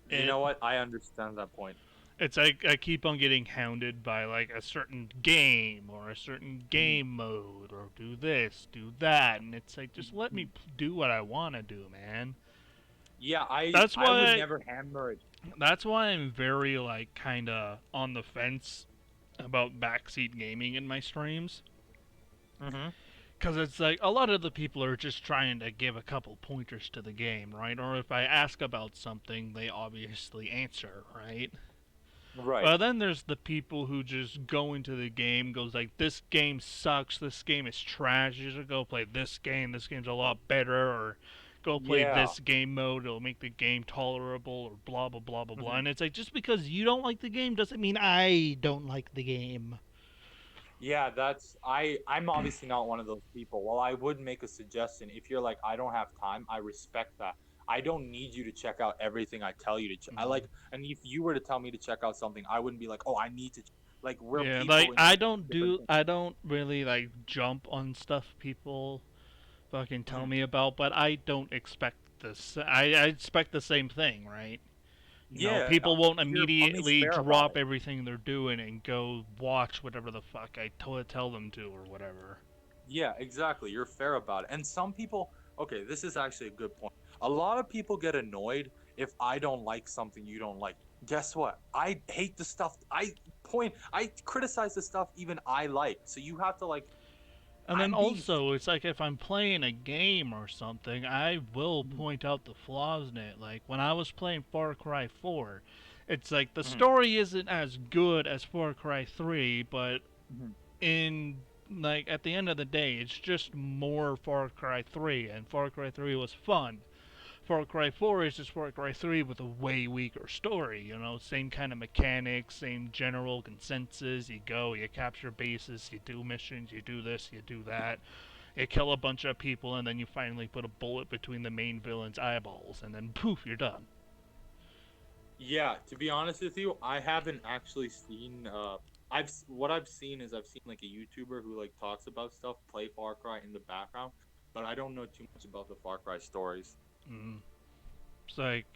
You it. know what? I understand that point. It's like I keep on getting hounded by like a certain game or a certain Mhm. game mode or do this, do that, and it's like just let me Mhm. do what I want to do, man. Yeah, I That's I would why never hammer it. that's why I'm very like kind of on the fence about backseat gaming in my streams. Hmm. Because it's like a lot of the people are just trying to give a couple pointers to the game, right? Or if I ask about something, they obviously answer, right? Right. But then there's the people who just go into the game, goes like, "This game sucks. This game is trash. You should go play this game. This game's a lot better." Or go play Yeah. this game mode. It'll make the game tolerable. Or blah blah blah blah blah. Mhm. And it's like just because you don't like the game doesn't mean I don't like the game. Yeah, I'm obviously not one of those people. Well, I would make a suggestion if you're like I don't have time, I respect that. I don't need you to check out everything I tell you to. I Mm. like, and if you were to tell me to check out something, I wouldn't be like, oh, I need to. Like we're Yeah, people like and we need different things. I don't really like jump on stuff people fucking tell Mhm. me about, but I don't expect this. I expect the same thing, right? You know, Yeah, people won't you're always immediately fair about drop it. everything they're doing and go watch whatever the fuck I tell them to or whatever. Yeah, exactly. You're fair about it. And some people, okay, this is actually a good point. A lot of people get annoyed if I don't like something you don't like. Guess what? I hate the stuff I criticize the stuff even I like. So you have to like And then I'm being also, it's like if I'm playing a game or something, I will Mhm, point out the flaws in it. Like when I was playing Far Cry 4, it's like the mhm, story isn't as good as Far Cry 3, but mhm. in like at the end of the day, it's just more Far Cry 3, and Far Cry 3 was fun. Far Cry 4 is just Far Cry 3 with a way weaker story, you know, same kind of mechanics, same general consensus. You go, you capture bases, you do missions, you do this, you do that. You kill a bunch of people, and then you finally put a bullet between the main villain's eyeballs, and then poof, you're done. Yeah, to be honest with you, I haven't actually seen what I've seen is I've seen like a YouTuber who like talks about stuff, play Far Cry in the background, but I don't know too much about the Far Cry stories. Mm. It's like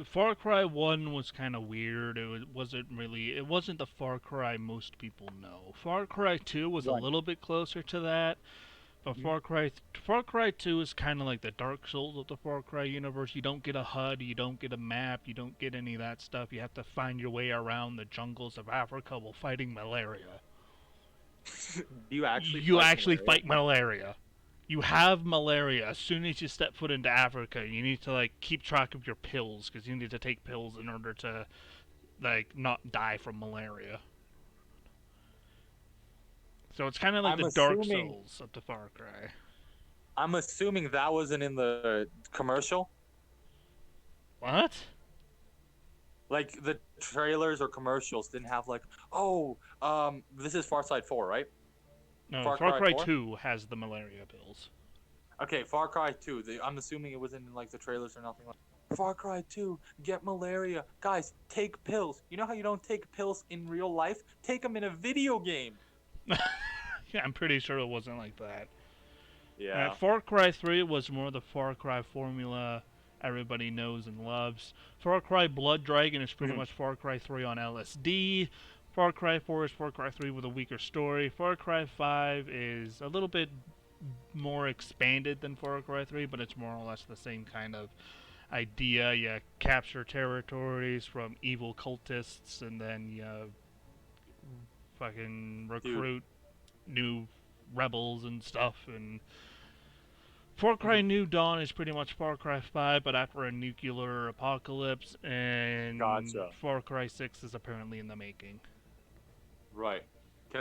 Far Cry 1 was kind of weird. It wasn't the Far Cry most people know. Far Cry 2 was a Right. little bit closer to that. But Far Cry 2 is kind of like the Dark Souls of the Far Cry universe. You don't get a HUD, you don't get a map, you don't get any of that stuff. You have to find your way around the jungles of Africa while fighting malaria. Do you actually You fight actually malaria? fight malaria. You have malaria as soon as you step foot into Africa. You need to like keep track of your pills because you need to take pills in order to like not die from malaria. So it's kind of like I'm the Dark assuming Souls of the Far Cry. I'm assuming that wasn't in the commercial. What? Like the trailers or commercials didn't have like, oh, this is Far Side 4, right? No, Far Far Cry Cry 4? 2 has the malaria pills. Okay, Far Cry 2. I'm assuming it wasn't in like the trailers or nothing like Far Cry 2, get malaria. Guys, take pills. You know how you don't take pills in real life? Take them in a video game. Yeah, I'm pretty sure it wasn't like that. Yeah. Far Cry 3 was more the Far Cry formula everybody knows and loves. Far Cry Blood Dragon is pretty Mhm. much Far Cry 3 on LSD. Far Cry 4 is Far Cry 3 with a weaker story. Far Cry 5 is a little bit more expanded than Far Cry 3, but it's more or less the same kind of idea. You capture territories from evil cultists, and then you fucking Dude. recruit new rebels and stuff. And Far Cry Mhm. New Dawn is pretty much Far Cry 5, but after a nuclear apocalypse, and Gotcha. Far Cry 6 is apparently in the making. Right.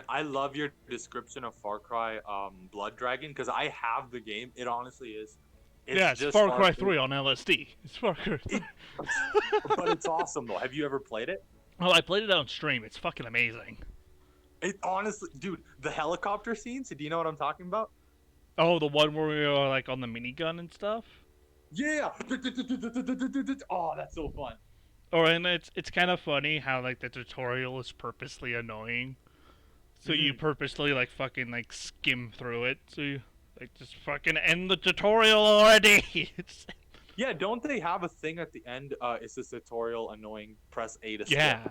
I love your description of Far Cry Blood Dragon because I have the game. It honestly is. It's Yeah, it's just Far Far Cry Cry. 3 on LSD. It's Far Cry 3. It, but it's awesome though. Have you ever played it? Well, I played it on stream. It's fucking amazing. It honestly, dude, the helicopter scenes. Do you know what I'm talking about? Oh, the one where we were like on the minigun and stuff? Yeah. Oh, that's so fun. Or and it's kind of funny how like the tutorial is purposely annoying. So you Hmm. purposely like fucking like skim through it. So you like just fucking end the tutorial already. Yeah, don't they have a thing at the end? Is this tutorial annoying? Press A to skip. Yeah.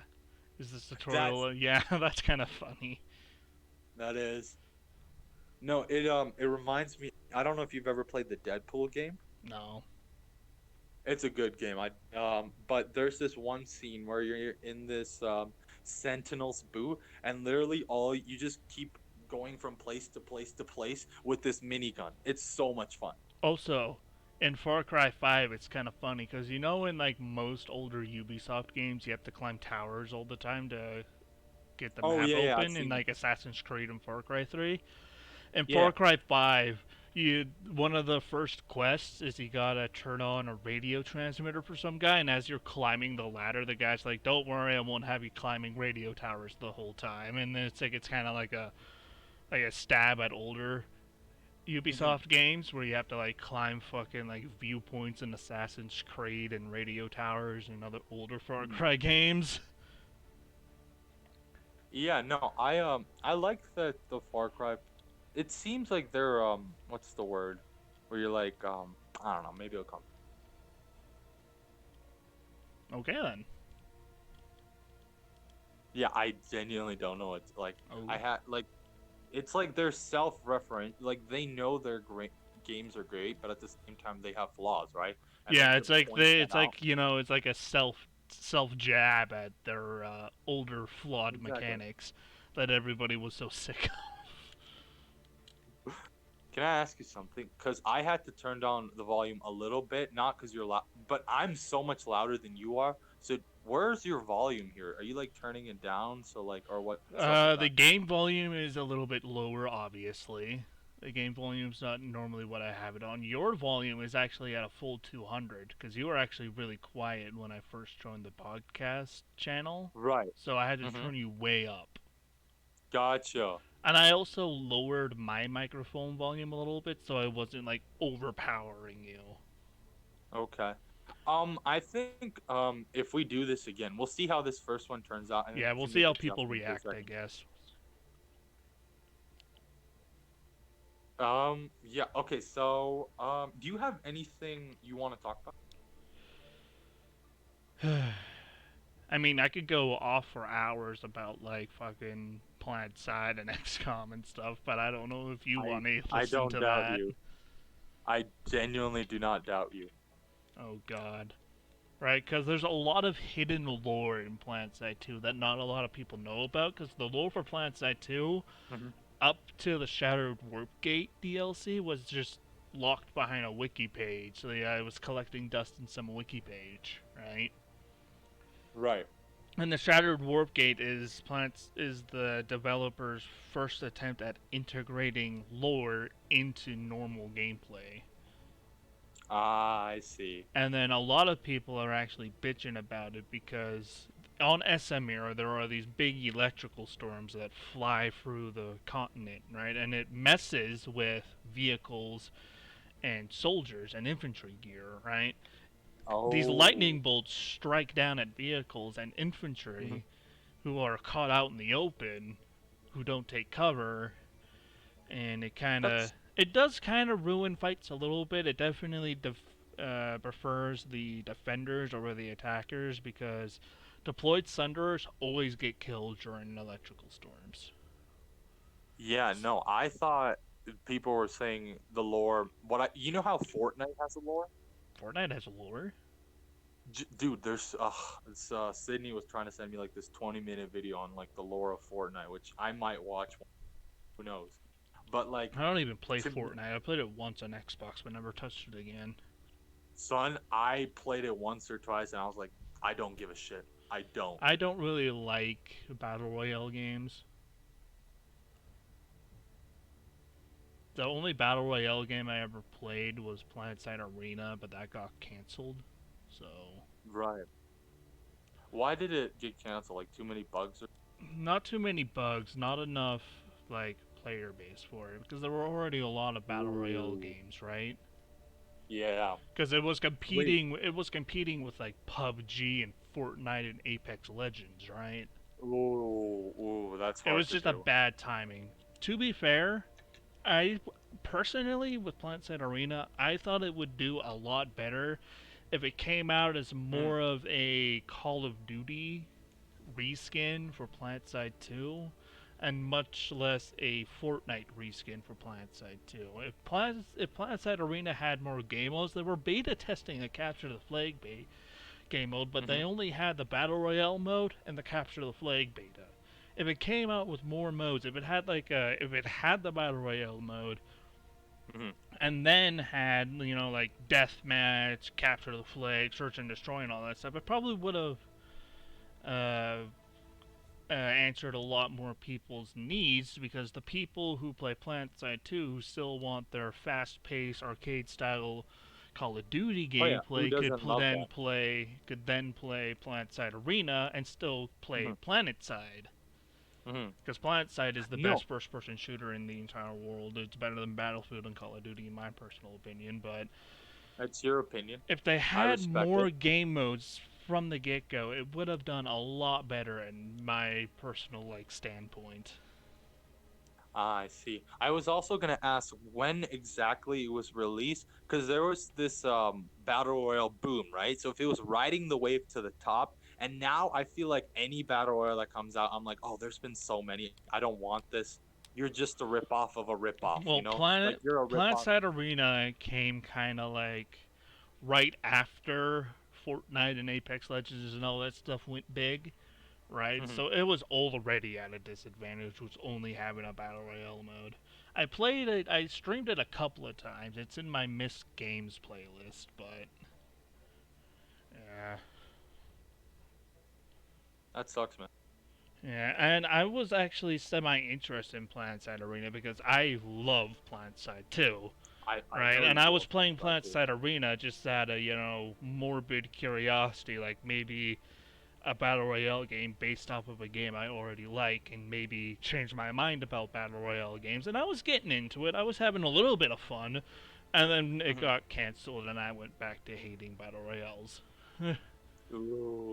Is this That's tutorial? Yeah, that's kind of funny. that is. No, it reminds me. I don't know if you've ever played the Deadpool game. No. It's a good game. But there's this one scene where you're in this Sentinel's boot, and literally all you just keep going from place to place to place with this minigun. It's so much fun. Also, in Far Cry 5, it's kind of funny because you know in like most older Ubisoft games, you have to climb towers all the time to get the Oh map yeah, yeah, I've open in seen it. like Assassin's Creed and Far Cry 3. In Far Yeah. Cry 5, you one of the first quests is you gotta turn on a radio transmitter for some guy, and as you're climbing the ladder, the guy's like, "Don't worry, I won't have you climbing radio towers the whole time." And then it's like it's kind of like a stab at older Hmm. Ubisoft games where you have to like climb fucking like viewpoints in Assassin's Creed and radio towers and other older Far Hmm. Cry games. Yeah, no, I like the Far Cry. It seems like they're what's the word? Where you're like I don't know, maybe it'll come. Okay then. Yeah, I genuinely don't know. It's like Oh. I had like it's like they're self-referent, like they know their great games are great, but at the same time they have flaws, right? And then Yeah, to it's like point that it's out, like it's like a self jab at their older flawed exactly. mechanics that everybody was so sick of. Can I ask you something? Because I had to turn down the volume a little bit, not because you're loud, but I'm so much louder than you are. So where's your volume here? Are you like turning it down? So like, or what's up with The that? game volume is a little bit lower, obviously. The game volume's not normally what I have it on. Your volume is actually at a full 200 because you were actually really quiet when I first joined the podcast channel. Right. So I had to Mm-hmm. turn you way up. Gotcha. And I also lowered my microphone volume a little bit so I wasn't like overpowering you. Okay. I think if we do this again, we'll see how this first one turns out, and then Yeah, we we'll can see make how people adjustments for the react, I second. guess. Yeah, okay, so do you have anything you want to talk about? I mean, I could go off for hours about like fucking Planet Side and XCOM and stuff, but I don't know if you I want to I listen don't to doubt that. you. I genuinely do not doubt you. Oh god. Right, because there's a lot of hidden lore in Planet Side 2 that not a lot of people know about, because the lore for Planet Side 2, Hmm. up to the Shattered Warp Gate DLC, was just locked behind a wiki page. So yeah, I was collecting dust in some wiki page, right? Right. And the Shattered Warp Gate is the developer's first attempt at integrating lore into normal gameplay. Ah, I see. And then a lot of people are actually bitching about it because on Esamir there are these big electrical storms that fly through the continent, right? And it messes with vehicles and soldiers and infantry gear, right? These Oh. lightning bolts strike down at vehicles and Hmm. infantry who are caught out in the open, who don't take cover, and That's it does kind of ruin fights a little bit. It definitely prefers the defenders over the attackers because deployed sunderers always get killed during electrical storms. yeah, no, I thought people were saying the lore. You know how Fortnite has a lore? Fortnite has a lore. Dude, there's it's Sydney was trying to send me like this 20-minute video on like the lore of Fortnite, which I might watch, who knows. But like I don't even play to me, Fortnite. I played it once on Xbox, but never touched it again. son, I played it once or twice and I was like, I don't give a shit. I don't. I don't really like battle royale games. The only battle royale game I ever played was PlanetSide Arena, but that got canceled. So Right. Why did it get canceled? Like too many bugs or not too many bugs, not enough like player base for it because there were already a lot of battle royale Ooh. games, right? Yeah. Because Wait. it was competing with like PUBG and Fortnite and Apex Legends, right? Ooh, that's It hard was to just a do. bad timing. To be fair, I personally with PlanetSide Arena, I thought it would do a lot better if it came out as Mm, more of a Call of Duty reskin for PlanetSide 2 and much less a Fortnite reskin for PlanetSide 2. If PlanetSide Arena had more game modes, they were beta testing a Capture the Flag game mode, but they hmm. only had the Battle Royale mode and the Capture the Flag beta. If it came out with more modes, if it had the Battle Royale mode Hmm. and then had like deathmatch, capture the flag, search and destroy, and all that stuff, it probably would have uh, answered a lot more people's needs because the people who play PlanetSide 2 who still want their fast-paced arcade-style Call of Duty Oh yeah, who gameplay doesn't love that? could then play PlanetSide Arena and still play Hmm. PlanetSide. Hmm. Because PlanetSide is the No, best first-person shooter in the entire world. It's better than Battlefield and Call of Duty, in my personal opinion. But that's your opinion. if they I had respect more it. game modes from the get-go, it would have done a lot better in my personal standpoint. Ah, I see. I was also gonna ask when exactly it was released, because there was this battle royale boom, right? So if it was riding the wave to the top, and now I feel like any battle royale that comes out, I'm like, oh, there's been so many. I don't want this. You're just a rip off of a rip off, Well, Like you're a rip off. PlanetSide Arena came kind of right after Fortnite and Apex Legends and all that stuff went big, right? Mhm. So it was already at a disadvantage with only having a battle royale mode. I played it. I streamed it a couple of times. It's in my missed games playlist, but yeah, That sucks, man. yeah. And I was actually semi interested in PlanetSide Arena because I love PlanetSide too, I right? know And you I was love playing that too. PlanetSide Arena just out of morbid curiosity, like maybe a battle royale game based off of a game I already like and maybe change my mind about battle royale games. And I was getting into it. I was having a little bit of fun. And then it Mhm. got canceled and I went back to hating battle royales.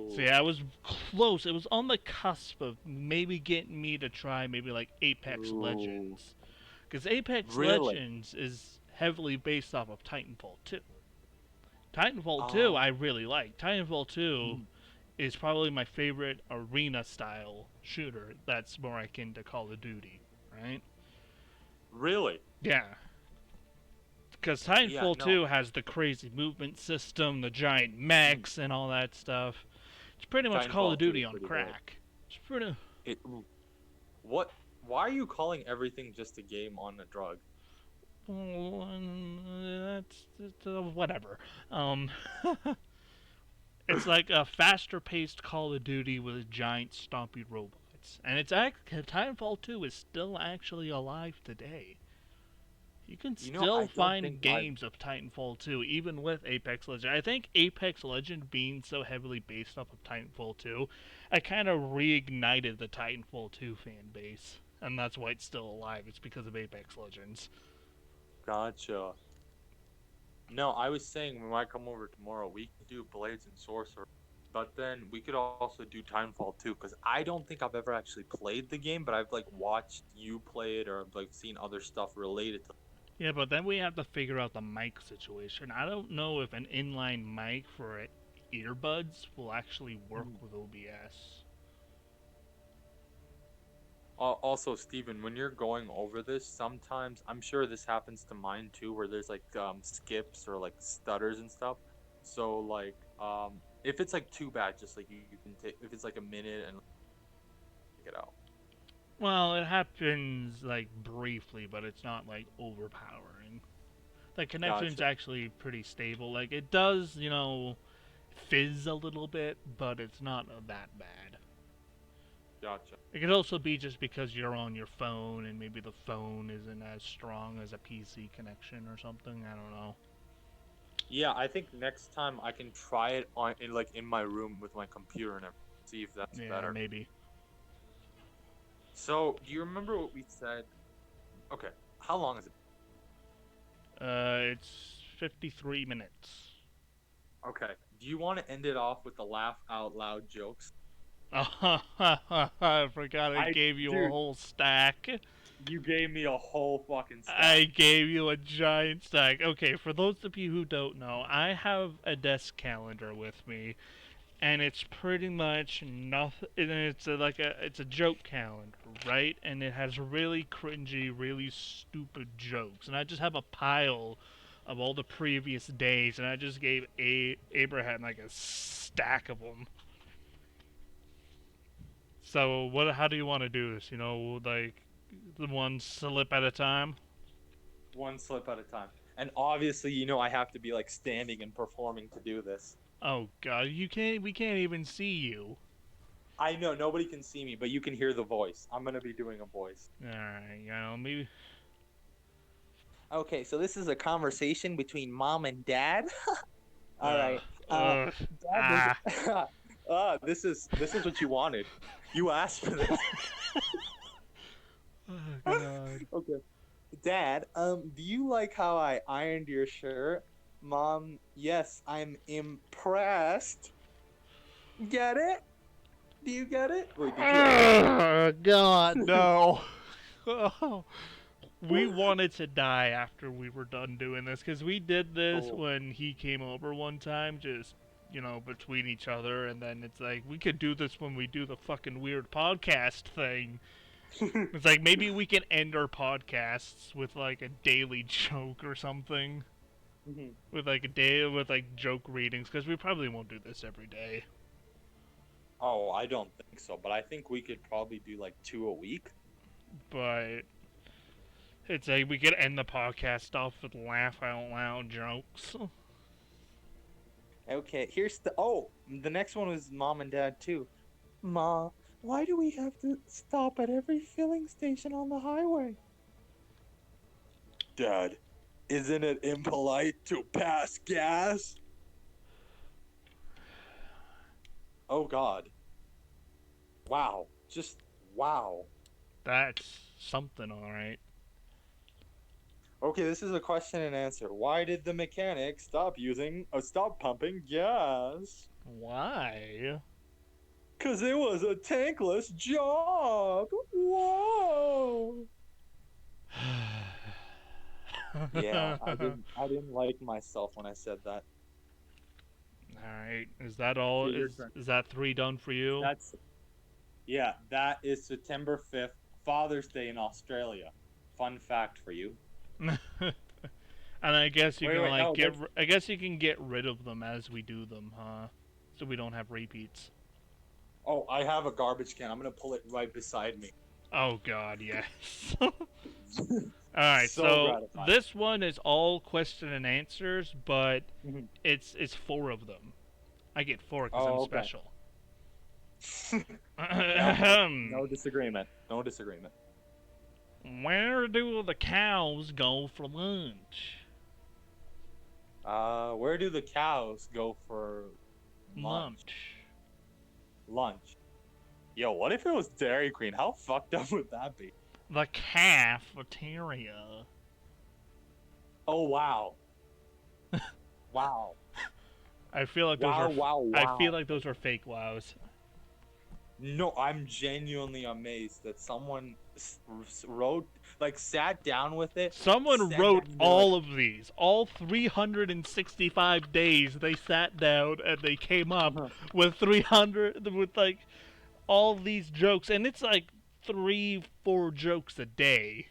So Ooh, yeah, I was close. It was on the cusp of maybe getting me to try maybe like Apex ooh, Legends. Because Apex really? Legends is heavily based off of Titanfall 2. Titanfall 2 I Oh, really like. Titanfall 2 mhm. is probably my favorite arena style shooter that's more akin to Call of Duty, right? Really? Yeah, because Yeah, Titanfall no. 2 has the crazy movement system, the giant Mhm. mechs, and all that stuff. It's pretty much Call of Titanfall 2 Duty is on pretty good. crack. It's pretty. Ooh, what? Why are you calling everything just a game on a drug? That's whatever. Um, it's like a faster paced Call of Duty with giant stompy robots. And Titanfall 2 is still actually alive today. You can I still don't think find I've. games of Titanfall 2, even with Apex Legends. I think Apex Legends being so heavily based off of Titanfall 2, I kind of reignited the Titanfall 2 fan base. And that's why it's still alive. It's because of Apex Legends. Gotcha. No, I was saying we might come over tomorrow. We could do Blades and Sorcerer, but then we could also do Titanfall 2 because I don't think I've ever actually played the game, but I've like watched you play it or I've like seen other stuff related to. Yeah, but then we have to figure out the mic situation. I don't know if an inline mic for earbuds will actually Mhm. work with OBS. Also, Steven, when you're going over this, sometimes I'm sure this happens to mine too, where there's like skips or like stutters and stuff. So like if it's like too bad, just like you can take if it's like a minute and take it out. Well, it happens briefly, but it's not overpowering. The connection's Gotcha, actually pretty stable. Like it does, fizz a little bit, but it's not that bad. gotcha. It could also be just because you're on your phone and maybe the phone isn't as strong as a PC connection or something. I don't know. Yeah, I think next time I can try it on in like in my room with my computer and everything, see if that's Yeah, better. maybe. So, do you remember what we said? Okay, how long is it? It's 53 minutes. Okay, do you want to end it off with the laugh out loud jokes? I forgot I I, gave you a dude, whole stack. you gave me a whole fucking I stack. gave you a giant stack. Okay, for those of you who don't know, I have a desk calendar with me, and it's pretty much nothing. It's a joke calendar, right? And it has really cringy, really stupid jokes, and I just have a pile of all the previous days, and I just gave Abraham like a stack of them. So what? How do you want to do this? The one slip at a time. One slip at a time. And obviously, I have to be like standing and performing to do this. Oh God, you can't. We can't even see you. I know nobody can see me, but you can hear the voice. I'm gonna be doing a voice. All right, maybe. Okay, so this is a conversation between mom and dad. All Uh, right. ugh, Dad was ah. This is what you wanted. You asked for this. Oh God. Okay. Dad, do you like how I ironed your shirt? Mom, yes, I'm impressed. Get it? Do you get it? Wait, did you understand? Oh God, no. Oh. We wanted to die after we were done doing this because we did this Oh. when he came over one time, just between each other, and then it's like we could do this when we do the fucking weird podcast thing. It's like maybe we can end our podcasts with like a daily joke or something, Mhm. with like a day with like joke readings because we probably won't do this every day. Oh, I don't think so, but I think we could probably do like two a week. But it's like we could end the podcast off with laugh out loud jokes. Okay, here's the next one was mom and dad too. Ma, why do we have to stop at every filling station on the highway? Dad, isn't it impolite to pass gas? Oh God. Wow. Just wow. That's something, alright. Okay, this is a question and answer. Why did the mechanic stop pumping gas? Why? 'Cause it was a tankless job. Whoa. Yeah, I didn't like myself when I said that. Alright, is that all? Okay, your Is, turn. is that three done for you? That's Yeah, that is September 5th, Father's Day in Australia. Fun fact for you. And I guess you can Wait, like no, get. there's I guess you can get rid of them as we do them, huh? So we don't have repeats. Oh, I have a garbage can. I'm gonna pull it right beside me. Oh God, yes. Alright, So so gratifying. this one is all question and answers, but Mhm. it's four of them. I get four because I'm Oh, okay. special. Okay. No disagreement. No disagreement. Where do the cows go for lunch? Where do the cows go for lunch? Lunch. Lunch. Yo, what if it was Dairy Queen? How fucked up would that be? The cafeteria. Oh wow. Wow. I feel like those Wow, are. wow, I feel wow. like those are fake wows. No, I'm genuinely amazed that someone wrote, like, sat down with it, Someone said that, wrote and they're like, all of these. All 365 days they sat down and they came up with 300 with like all these jokes, and it's like 3-4 jokes a day.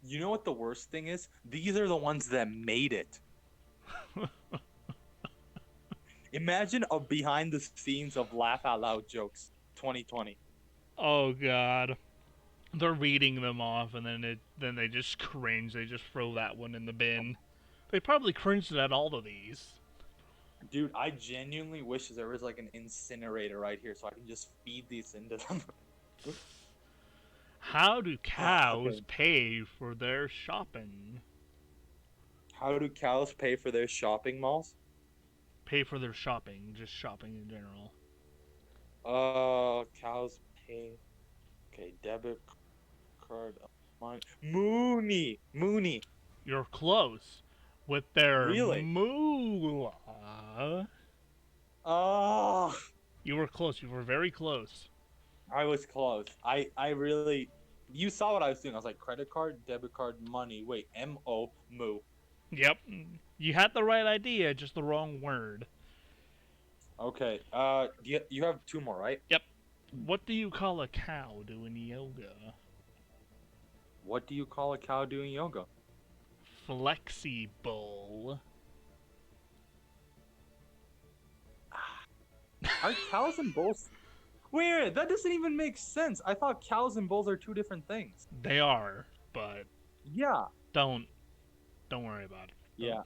you know what the worst thing is? These are the ones that made it. Imagine a behind the scenes of Laugh Out Loud jokes 2020. Oh God. They're reading them off, and then they just cringe. They just throw that one in the bin. They probably cringed at all of these. Dude, I genuinely wish there was like an incinerator right here so I can just feed these into them. How do Okay. cows pay for their shopping? How do cows pay for their shopping malls? Pay for their shopping, just shopping in general. Cows pay. Okay, debit card. Money. Mooney. Mooney. You're close with their Really? moolah. Oh, You were close. You were very close. I was close. I really. You saw what I was doing. I was like credit card, debit card, money. Wait, M-O, moo. Yep. You had the right idea, just the wrong word. Okay. You have two more, right? Yep. What do you call a cow doing yoga? What do you call a cow doing yoga? Flexible. Are cows and bulls? Wait, that doesn't even make sense. I thought cows and bulls are two different things. They are, but Yeah. don't worry about it. Yeah.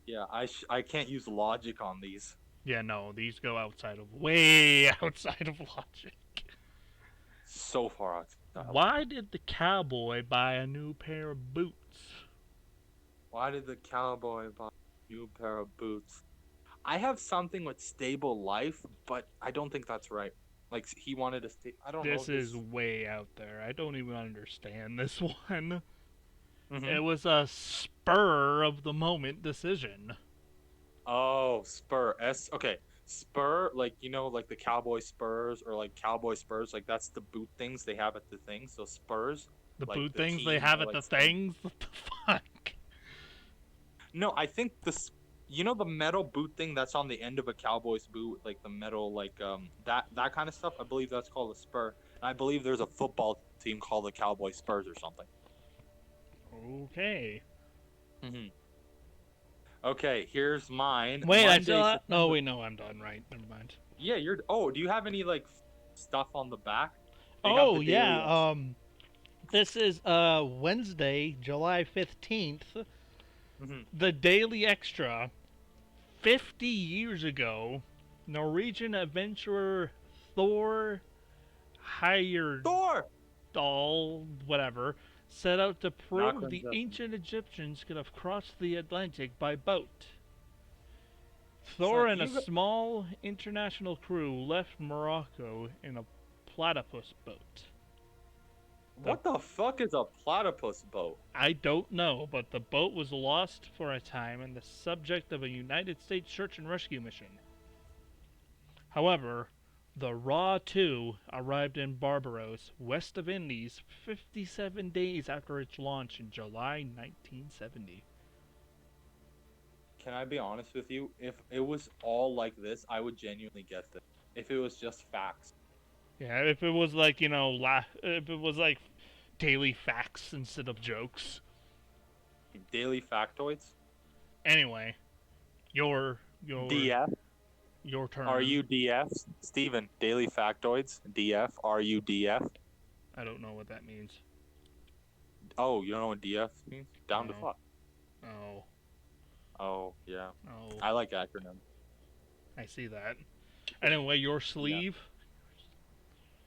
Yeah. I can't use logic on these. Yeah, no, these go outside of way outside of logic. So far outside. Why did the cowboy buy a new pair of boots? Why did the cowboy buy a new pair of boots? I have something with stable life, but I don't think that's right. Like he wanted to stay. I don't know This is this. way out there. I don't even understand this one. Hmm. It was a spur of the moment decision. Oh, Spur S. Okay, Spur. Like like the Cowboy Spurs or like Cowboy Spurs. Like that's the boot things they have at the thing. So Spurs, The like boot the things they team have or at like the some. things? What the fuck? No, I think this. The metal boot thing that's on the end of a Cowboys boot, like the metal, like that kind of stuff. I believe that's called a Spur. And I believe there's a football team called the Cowboy Spurs or something. Okay. Hmm. Okay, here's mine. Wait, I still Monday, have... Oh, September. wait, no, I'm done, right? Never mind. Yeah, you're. Oh, do you have any like stuff on the back? They have Oh, the daily X. yeah, this is, Wednesday, July 15th. Hmm. The Daily Extra. 50 years ago, Norwegian adventurer Thor Heyerdahl, Thor. whatever, set out to Not prove the coincidence. ancient Egyptians could have crossed the Atlantic by boat. Thor Son, and a small international crew left Morocco in a platypus boat. The what the fuck is a platypus boat? I don't know, but the boat was lost for a time and the subject of a United States search and rescue mission. However, the Ra 2 arrived in Barbados, west of Indies, 57 days after its launch in July 1970. Can I be honest with you? If it was all like this, I would genuinely get this. If it was just facts. Yeah, if it was like, if it was like daily facts instead of jokes. Daily factoids? Anyway, your your DF? your Are turn. you DF? Steven, daily factoids? DF? Are you DF? I don't know what that means. Oh, you don't know what DF means? Down to No. fuck. Oh. Oh, yeah. Oh. I like acronyms. I see that. Anyway, your Yeah. sleeve.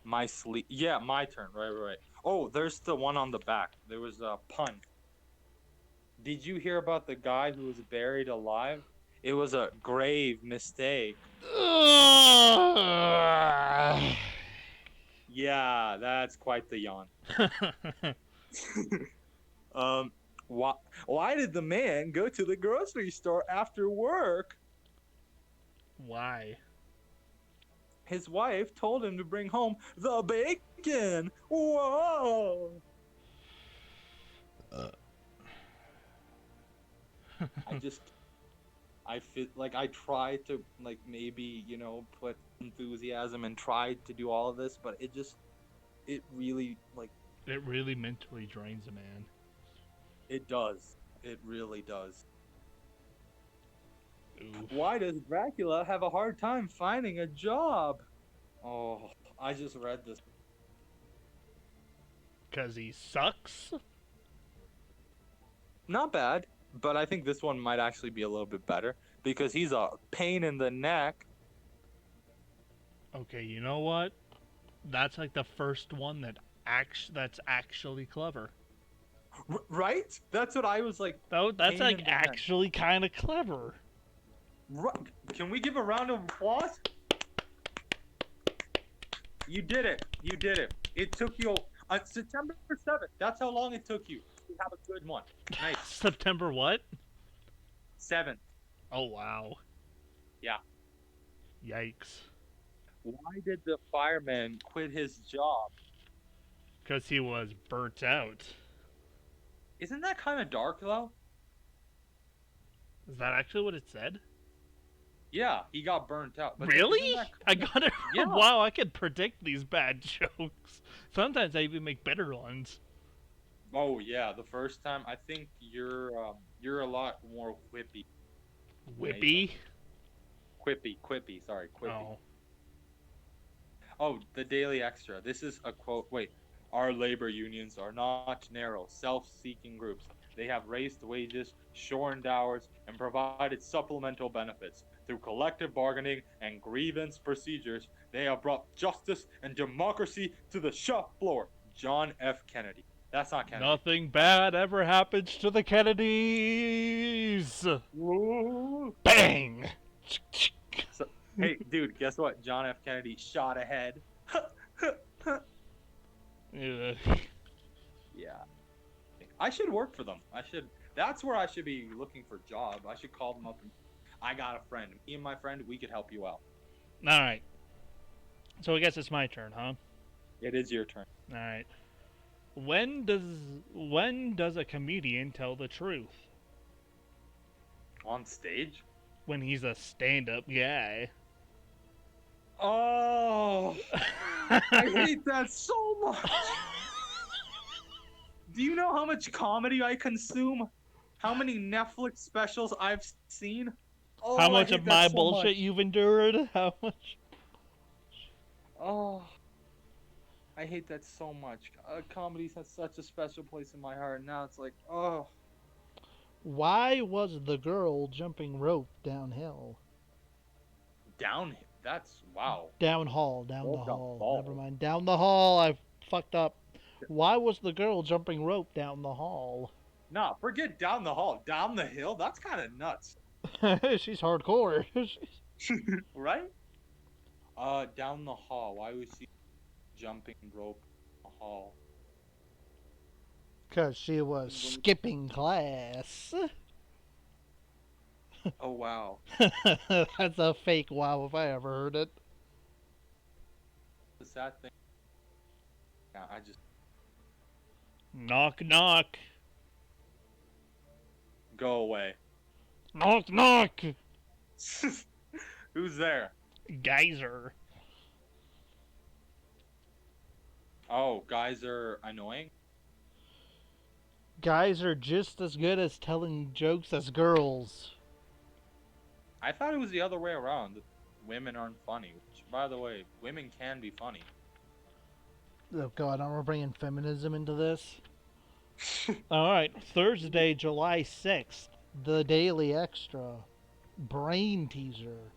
My sleep. Yeah, my turn. Right. Oh, there's the one on the back. There was a pun. Did you hear about the guy who was buried alive? It was a grave mistake. Yeah, that's quite the yawn. um, why did the man go to the grocery store after work? Why? His wife told him to bring home the bacon. Whoa! I just I feel like I tried to like maybe put enthusiasm and tried to do all of this, but it really like It really mentally drains a man. it does. It really does. Oof. Why does Dracula have a hard time finding a job? Oh, I just read this. Because he sucks? Not bad, but I think this one might actually be a little bit better because he's a pain in the neck. Okay, you know what? That's like the first one that's actually clever. Right? That's what I was like. That's Pain like in the neck. actually kind of clever. Can we give a round of applause? You did it. You did it. It took you September 7th. That's how long it took you to have a good one. Nice. September what? 7th. Oh, wow. Yeah. Yikes. Why did the fireman quit his job? Because he was burnt out. Isn't that kind of dark though? Is that actually what it said? Yeah, he got burnt out. But isn't Really? that I kind of... got it Yeah. wrong. Wow, I can predict these bad jokes. Sometimes I even make better ones. Oh yeah, the first time I think you're a lot more quippy. Whippy? Quippy, sorry, quippy. Oh. Oh, the Daily Extra. This is a quote. Wait. Our labor unions are not narrow, self-seeking groups. They have raised wages, shortened hours, and provided supplemental benefits. Through collective bargaining and grievance procedures, they have brought justice and democracy to the shop floor. John F. Kennedy. That's not Kennedy. Nothing bad ever happens to the Kennedys! Ooh. Bang! So, hey, dude, guess what? John F. Kennedy shot ahead. Yeah. Yeah, I should work for them. I should. That's where I should be looking for a job. I should call them up and I got a friend. Me and my friend, we could help you out. All right. So I guess it's my turn, huh? It is your turn. All right. When does a comedian tell the truth? On stage? When he's a stand-up guy. Oh, I hate that so much. Do you know how much comedy I consume? How many Netflix specials I've seen? How Oh, I much of hate that my so bullshit much. you've endured? How much? Oh, I hate that so much. Comedy has such a special place in my heart. Now it's like, oh, Why was the girl jumping rope downhill? downhill. That's wow. Down the Broke up hall. Never balls. mind. Down the hall. I fucked up. Why was the girl jumping rope down the hall? Nah, forget down the hall. Down the hill? That's kind of nuts. She's hardcore. Right? Down the hall. Why was she jumping rope in the hall? Because she was skipping class. Oh, wow. That's a fake wow if I ever heard it. The sad thing. Yeah, I just Knock, knock. go away. Knock, knock. Who's there? Geyser. Oh, guys are annoying. Guys are just as good as telling jokes as girls. I thought it was the other way around. That women aren't funny. Which, by the way, women can be funny. Oh god, now we're bringing feminism into this. Alright, Thursday, July 6th, the Daily Extra. Brain teaser.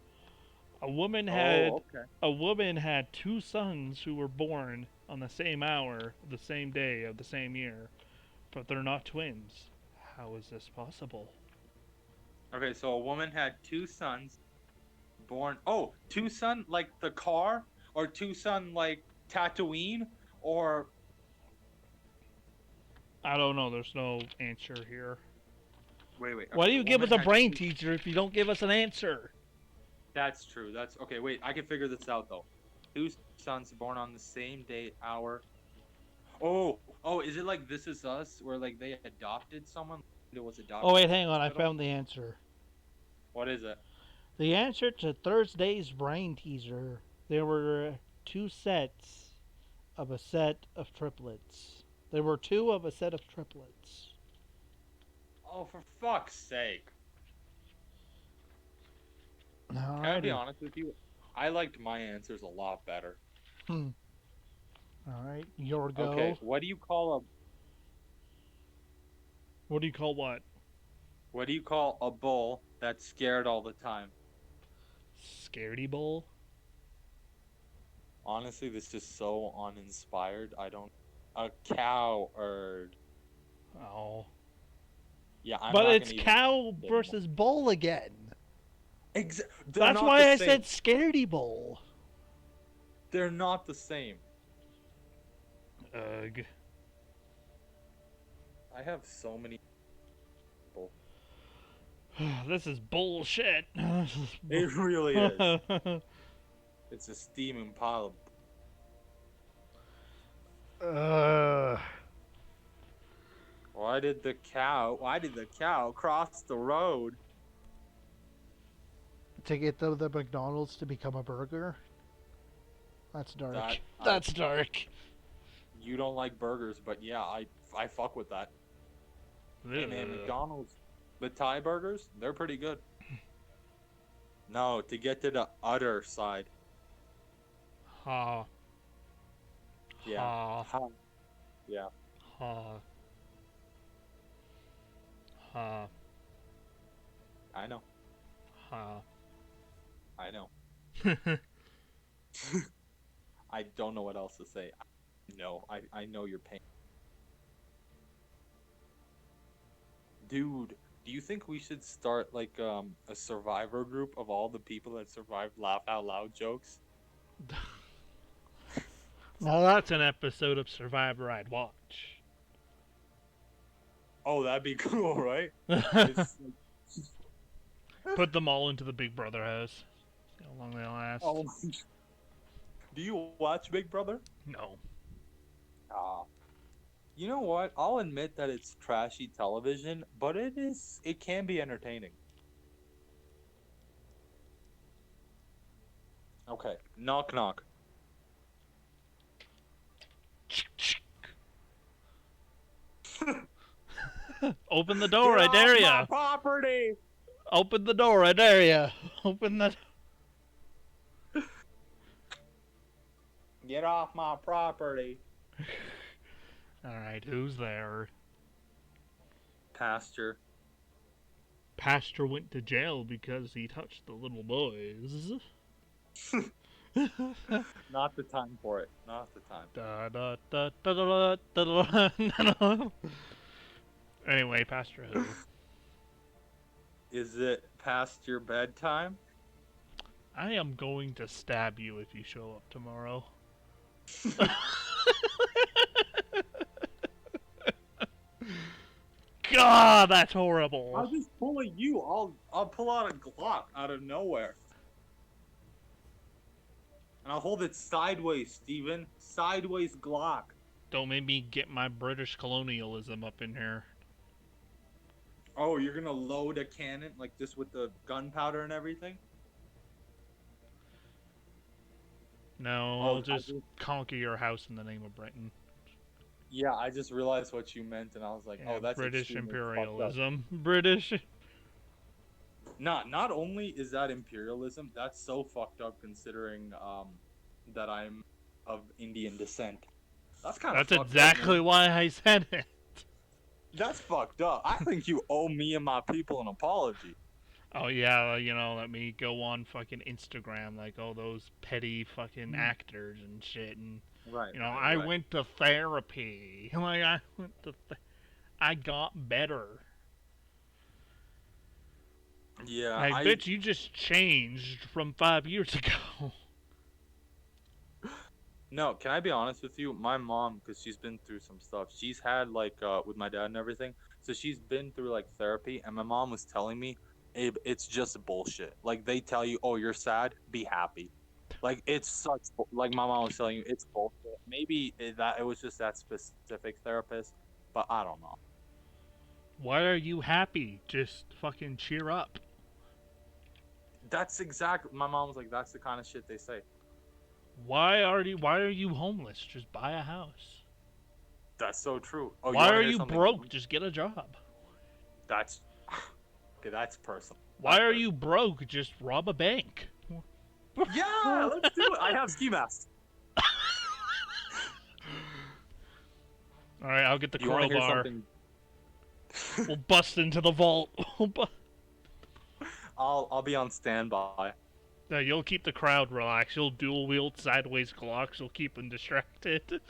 A woman Oh, had okay. a woman had two sons who were born on the same hour, the same day of the same year, but they're not twins. How is this possible? Okay, so a woman had two sons born. Oh, two son like the car, or two son like Tatooine, or I don't know. There's no answer here. wait. Why Okay, do the you give woman us a had brain two. teaser if you don't give us an answer? That's true. That's okay. Wait, I can figure this out though. Two sons born on the same day, hour. Oh, is it like This Is Us, where like they adopted someone? It was Oh adopted wait, from hang the on. I hospital. found the answer. What is it? The answer to Thursday's brain teaser. There were two sets of a set of triplets. There were two of a set of triplets. Oh, for fuck's sake! Can I be Alrighty. honest with you? I liked my answers a lot better. Hmm. Alright, your Okay, go. What do you call what? what do you call a bull that's scared all the time? Scaredy bowl? Honestly, this is so uninspired. I don't. A coward. Oh. Yeah, I'm But not it's gonna even cow anymore. versus bull again. They're That's not the why I said same. scaredy bowl. They're not the same. Ugh. I have so many people. This is bullshit. It really is. It's a steaming pile of. uh, Why did the cow cross the road? to get the McDonald's to become a burger? That's dark. That I That's dark. You don't like burgers, but yeah, I fuck with that. Hey man, Ugh. McDonald's, the Thai burgers, they're pretty good. No, to get to the other side. Ha. Yeah. Ha. Ha. Yeah, Ha. Ha. I know. Ha. I know. I don't know what else to say. No, I know your pain. Dude, Do you think we should start like a survivor group of all the people that survived laugh out loud jokes? Now that's an episode of Survivor I'd watch. Oh, that'd be cool, right? It's Put them all into the Big Brother house. See how long they last. oh, do you watch Big Brother? No. Ah. You know what? I'll admit that it's trashy television, but it can be entertaining. Okay. Knock knock. Open the door, Get I off dare my ya! property! Open the door, I dare ya! Open the... Get off my property. Alright, who's there? Pasture. Pastor went to jail because he touched the little boys. Not the time for it. Not the time. Da, da, da, da, da, da, da, da. Anyway, Pastor who? Is it past your bedtime? I am going to stab you if you show up tomorrow. God, that's horrible. I'll just pull a you. I'll pull out a Glock out of nowhere. And I'll hold it sideways, Steven. Sideways Glock. Don't make me get my British colonialism up in here. Oh, you're gonna load a cannon like this with the gunpowder and everything? No, Oh, I'll just conquer your house in the name of Britain. Yeah, I just realized what you meant, and I was like, Yeah, oh, that's British extremely fucked up. imperialism. British. Not only is that imperialism, that's so fucked up considering that I'm of Indian descent. That's kind of That's exactly why I said it. That's fucked up. I think you owe me and my people an apology. Oh yeah, you know, let me go on fucking Instagram like all those petty fucking actors and shit, and Right. you know, I went to therapy. Like I went to, I got better. Yeah. I bet you just changed from 5 years ago. No, can I be honest with you? My mom, because she's been through some stuff. She's had like with my dad and everything. So she's been through like therapy, and my mom was telling me, Abe, it's just bullshit. Like they tell you, oh, you're sad, be happy. Like it's such like my mom was telling you, it's bullshit. Maybe it was just that specific therapist, but I don't know. Why are you happy? Just fucking cheer up. That's exactly. My mom was like, that's the kind of shit they say. Why are you homeless? Just buy a house. That's so true. Oh, Why wanna are hear you something broke? funny? Just get a job. That's okay. That's personal. Why are you broke? Just rob a bank. Yeah, let's do it. I have ski masks. All right, I'll get the You want to hear crowbar. something? We'll bust into the vault. I'll be on standby. No, you'll keep the crowd relaxed. You'll dual wield sideways Glocks. You'll keep them distracted.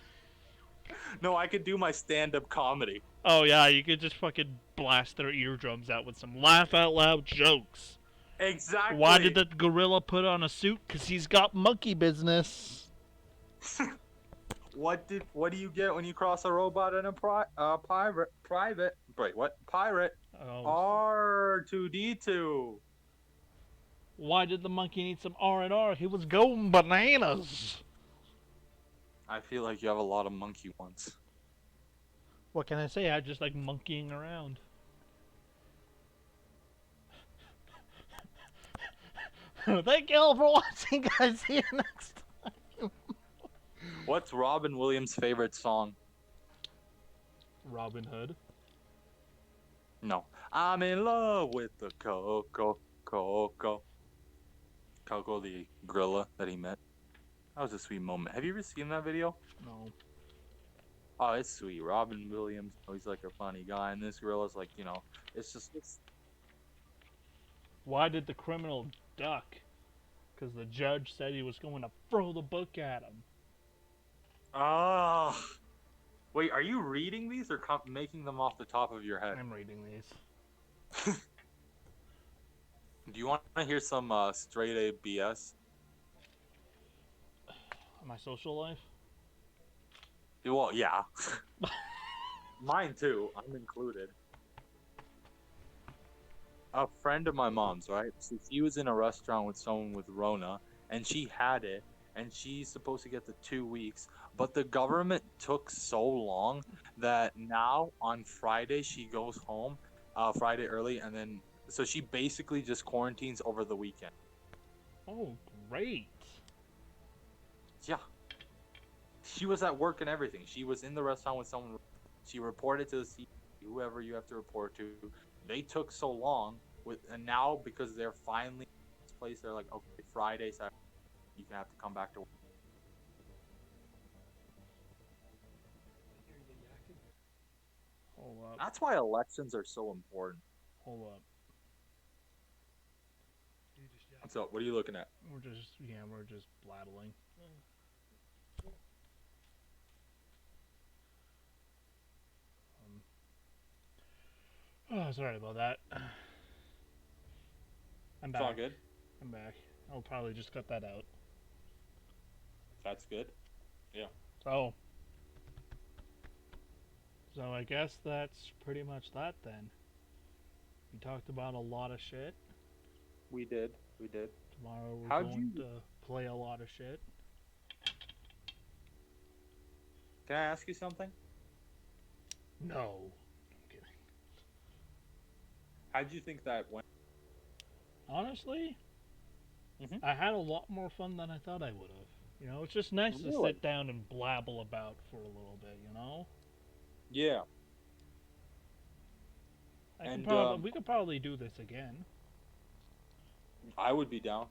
No, I could do my stand-up comedy. Oh yeah, you could just fucking blast their eardrums out with some laugh out loud jokes. Exactly. Why did the gorilla put on a suit? 'Cause he's got monkey business. What do you get when you cross a robot and a private? Wait, what? Pirate. Oh. R2D2. Why did the monkey need some R&R? He was going bananas. I feel like you have a lot of monkey ones. What can I say? I just like monkeying around. Thank you all for watching, guys. See you next time. What's Robin Williams' favorite song? Robin Hood. No. I'm in love with the Coco. Coco, the gorilla that he met. That was a sweet moment. Have you ever seen that video? No. Oh, it's sweet. Robin Williams, he's like a funny guy, and this gorilla's like, it's Why did the criminal duck? Because the judge said he was going to throw the book at him. Ah. Wait, are you reading these or making them off the top of your head? I'm reading these. Do you want to hear some straight A BS? My social life? Well, yeah. Mine too. I'm included. A friend of my mom's, right? So she was in a restaurant with someone with Rona, and she had it, and she's supposed to get the 2 weeks, but the government took so long that now on Friday she goes home, Friday early, and then so she basically just quarantines over the weekend. Oh, great. Yeah, she was at work and everything. She was in the restaurant with someone. She reported to the CEO, whoever you have to report to. They took so long and now because they're finally in this place, they're like, okay, Friday, Saturday, you can have to come back to work. Hold up. That's why elections are so important. Hold up. So, what are you looking at? We're just blabbling. Oh, sorry about that. I'm It's all back. good. I'm back. I'll probably just cut that out. That's good. Yeah. So, so I guess that's pretty much that then. We talked about a lot of shit. We did. We did. Tomorrow we're How'd going you? to play a lot of shit. Can I ask you something? No. I'm kidding. How'd you think that went? Honestly, Mm-hmm. I had a lot more fun than I thought I would have. You know, it's just nice to Really? sit down and blabble about for a little bit, you know? Yeah. And We could probably do this again. I would be down.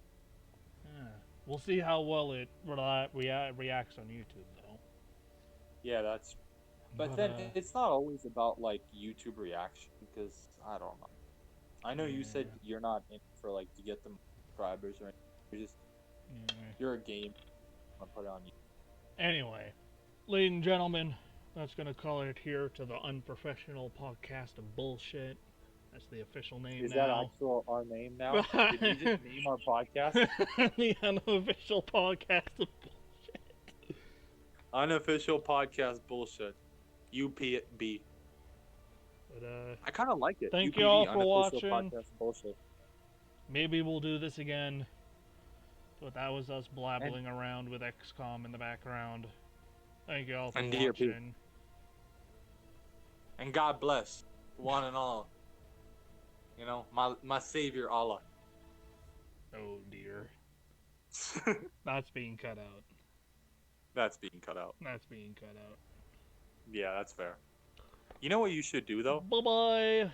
Yeah. We'll see how well it reacts on YouTube, though. Yeah, that's. But But then it's not always about like YouTube reaction because I don't know. I know you said yeah, you're not in for like to get the subscribers or anything. yeah. You're a game. I put it on you. Anyway, ladies and gentlemen, that's gonna call it here to the unprofessional podcast of bullshit. That's the official name Is that now. actual our name now? Did we just The name our podcast? unofficial podcast of bullshit. Unofficial podcast bullshit. UPB. But I kind of like it. thank you all UPB. for Unofficial watching. podcast bullshit. Maybe we'll do this again. But that was us And blabbling around with XCOM in the background. Thank you all for and dear people. watching. And God bless one and all. You know, my savior Allah. Oh dear. That's being cut out. That's being cut out. That's being cut out. Yeah, that's fair. You know what you should do though? Bye bye.